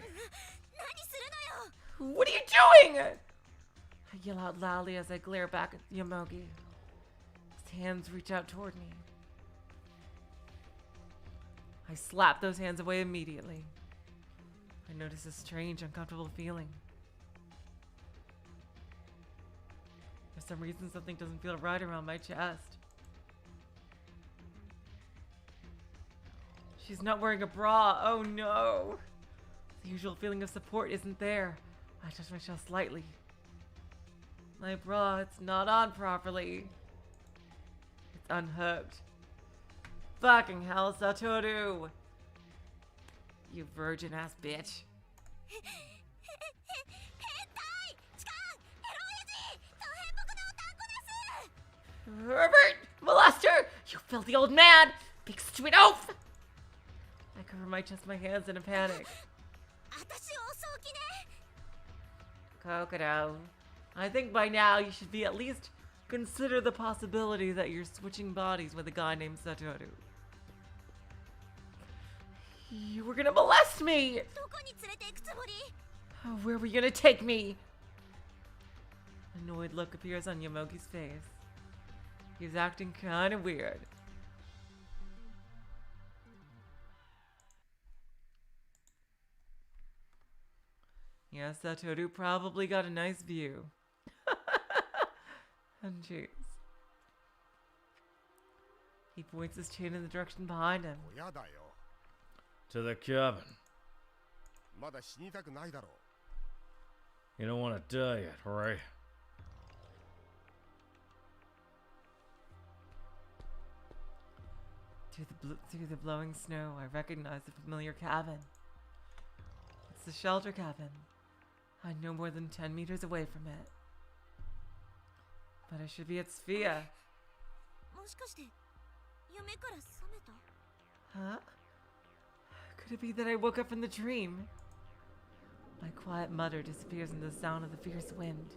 Speaker 1: What are you doing? I yell out loudly as I glare back at Yomogi. His hands reach out toward me. I slap those hands away immediately. I notice a strange, uncomfortable feeling. For some reason, something doesn't feel right around my chest. She's not wearing a bra. Oh no. The usual feeling of support isn't there. I touch my chest slightly. My bra, it's not on properly. It's unhooked. Fucking hell, Satoru! You virgin ass bitch. Herbert! Molester! You filthy old man! Big stupid oaf! I cover my chest with my hands in a panic. Kokoro, I think by now you should be at least consider the possibility that you're switching bodies with a guy named Satoru. You were gonna molest me! Oh, where were you gonna take me? Annoyed look appears on Yomogi's face. He's acting kinda weird. Yes, Satoru probably got a nice view. And jeez. He points his chin in the direction behind him.
Speaker 3: 親だよ。
Speaker 2: to the cabin.
Speaker 3: まだ死にたくないだろ
Speaker 2: You don't want to die yet, right?
Speaker 1: Through the blowing snow, I recognize the familiar cabin. It's the shelter cabin. I'm no more than 10 meters away from it. But I should be at Sphia. Huh? Could it be that I woke up from the dream? My quiet mutter disappears in the sound of the fierce wind.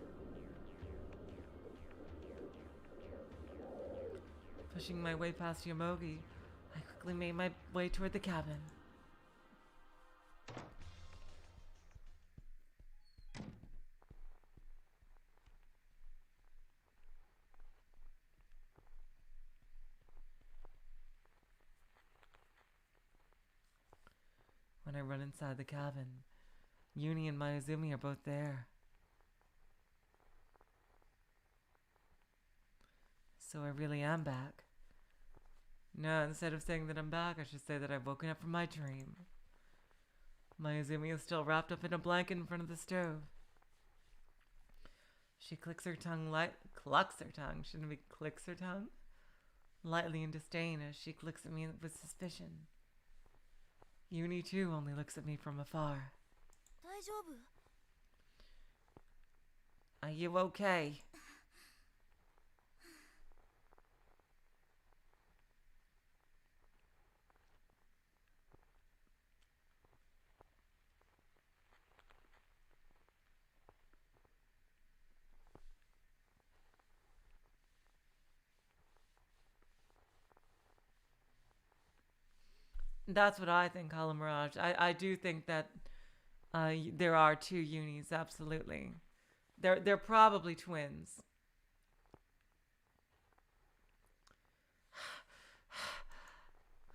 Speaker 1: Pushing my way past Yomogi, I quickly made my way toward the cabin. When I run inside the cabin, Yuni and Mayuzumi are both there. So I really am back. No, instead of saying that I'm back, I should say that I've woken up from my dream. Mayuzumi is still wrapped up in a blanket in front of the stove. She clucks her tongue, shouldn't it be clicks her tongue? Lightly in disdain as she looks at me with suspicion. Yuni too only looks at me from afar. Are you okay? That's what I think, Hala Mirage. I do think that there are two unis, absolutely. They're probably twins.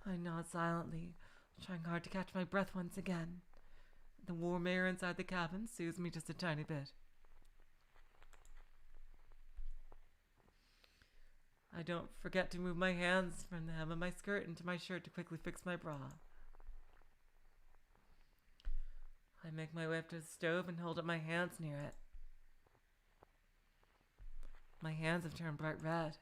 Speaker 1: I nod silently, trying hard to catch my breath once again. The warm air inside the cabin soothes me just a tiny bit. I don't forget to move my hands from the hem of my skirt into my shirt to quickly fix my bra. I make my way up to the stove and hold up my hands near it. My hands have turned bright red.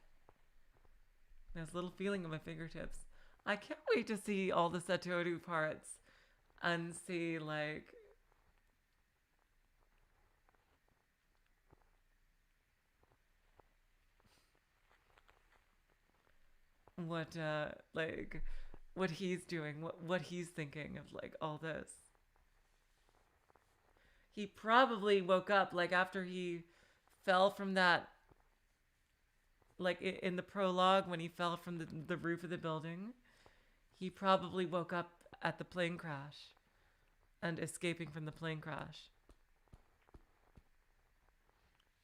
Speaker 1: There's a little feeling in my fingertips. I can't wait to see all the Satoru parts and see, like, what he's doing, what he's thinking of, like, all this. He probably woke up, like, after he fell from that, like, in the prologue, when he fell from the roof of the building. He probably woke up at the plane crash and escaping from the plane crash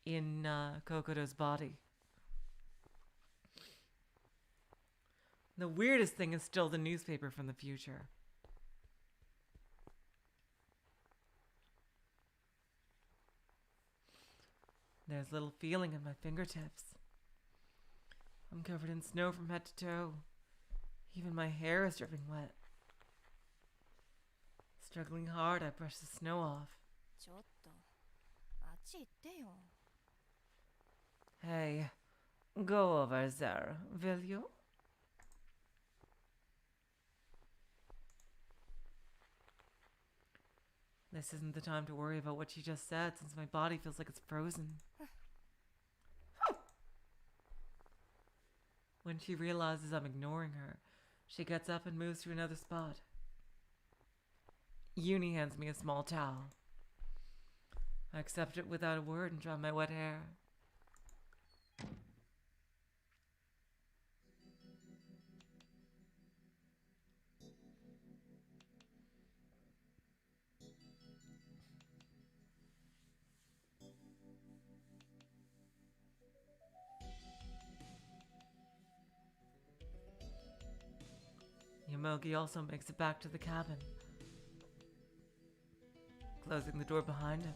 Speaker 1: in Kokoro's body. The weirdest thing is still the newspaper from the future. There's a little feeling in my fingertips. I'm covered in snow from head to toe. Even my hair is dripping wet. Struggling hard, I brush the snow off.
Speaker 4: ちょっとあっち行ってよ
Speaker 1: Hey, go over there, will you? This isn't the time to worry about what she just said, since my body feels like it's frozen. When she realizes I'm ignoring her, she gets up and moves to another spot. Uni hands me a small towel. I accept it without a word and dry my wet hair. Yomogi also makes it back to the cabin, closing the door behind him.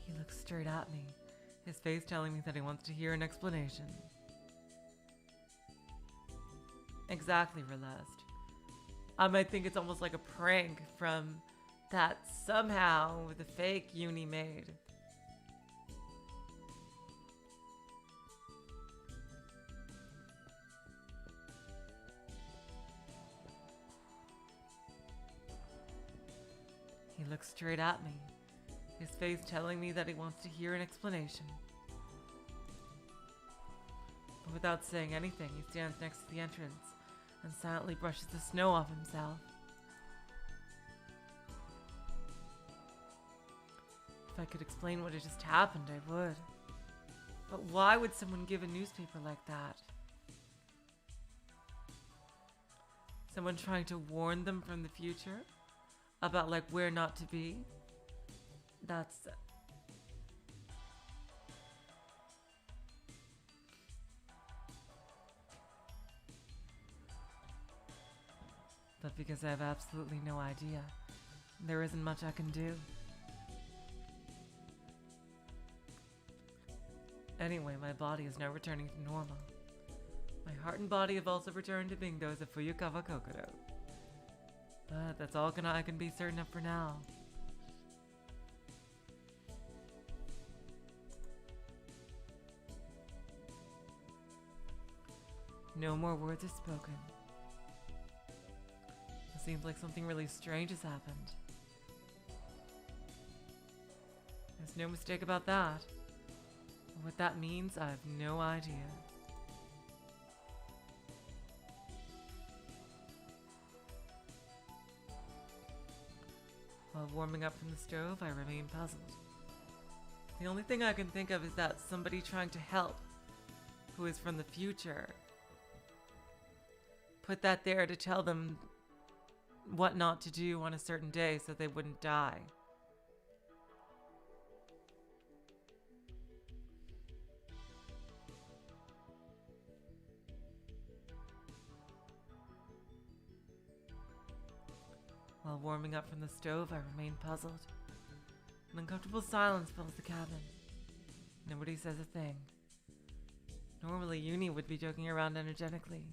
Speaker 1: He looks straight at me, his face telling me that he wants to hear an explanation. Exactly, Relest. I might think it's almost like a prank from that somehow the fake Uni made. He looks straight at me, his face telling me that he wants to hear an explanation. But without saying anything, he stands next to the entrance and silently brushes the snow off himself. If I could explain what had just happened, I would. But why would someone give a newspaper like that? Someone trying to warn them from the future? About, like, where not to be? That's... But because I have absolutely no idea, there isn't much I can do. Anyway, my body is now returning to normal. My heart and body have also returned to being those of Fuyukawa Kokoro. But that's all I can be certain of for now. No more words are spoken. It seems like something really strange has happened. There's no mistake about that. What that means, I have no idea. While warming up from the stove, I remain puzzled. The only thing I can think of is that somebody trying to help, who is from the future, put that there to tell them what not to do on a certain day so they wouldn't die. While warming up from the stove, I remain puzzled. An uncomfortable silence fills the cabin. Nobody says a thing. Normally, Uni would be joking around energetically,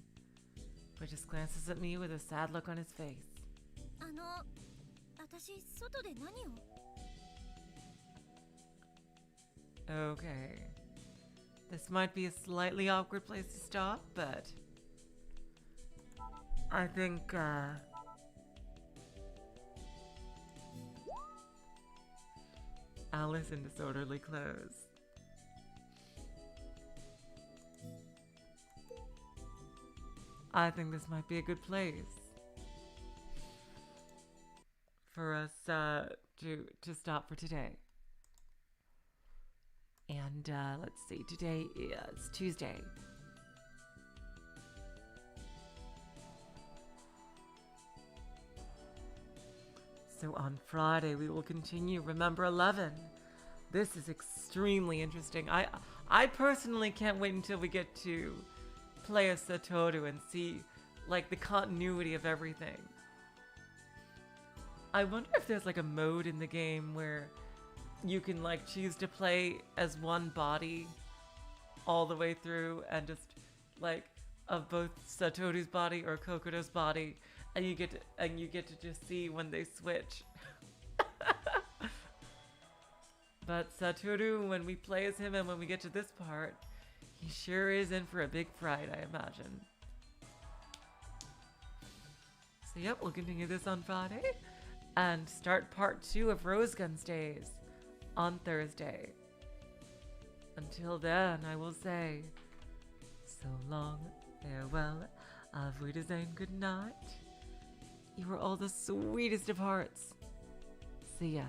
Speaker 1: but just glances at me with a sad look on his face.
Speaker 4: 私外で何を
Speaker 1: Okay. This might be a slightly awkward place to stop, but I think, Alice in disorderly clothes. I think this might be a good place for us to stop for today. And let's see, today is Tuesday. So on Friday we will continue Remember 11. This is extremely interesting. I personally can't wait until we get to play as Satoru and see like the continuity of everything. I wonder if there's like a mode in the game where you can like choose to play as one body all the way through and just like of both Satoru's body or Kokoro's body, and you get to just see when they switch. But Satoru, when we play as him and when we get to this part, he sure is in for a big fright, I imagine. So yep, we'll continue this on Friday and start part 2 of Rose Gun's Days on Thursday. Until then, I will say, so long, farewell, auf Wiedersehen, good night. You were all the sweetest of hearts. See ya.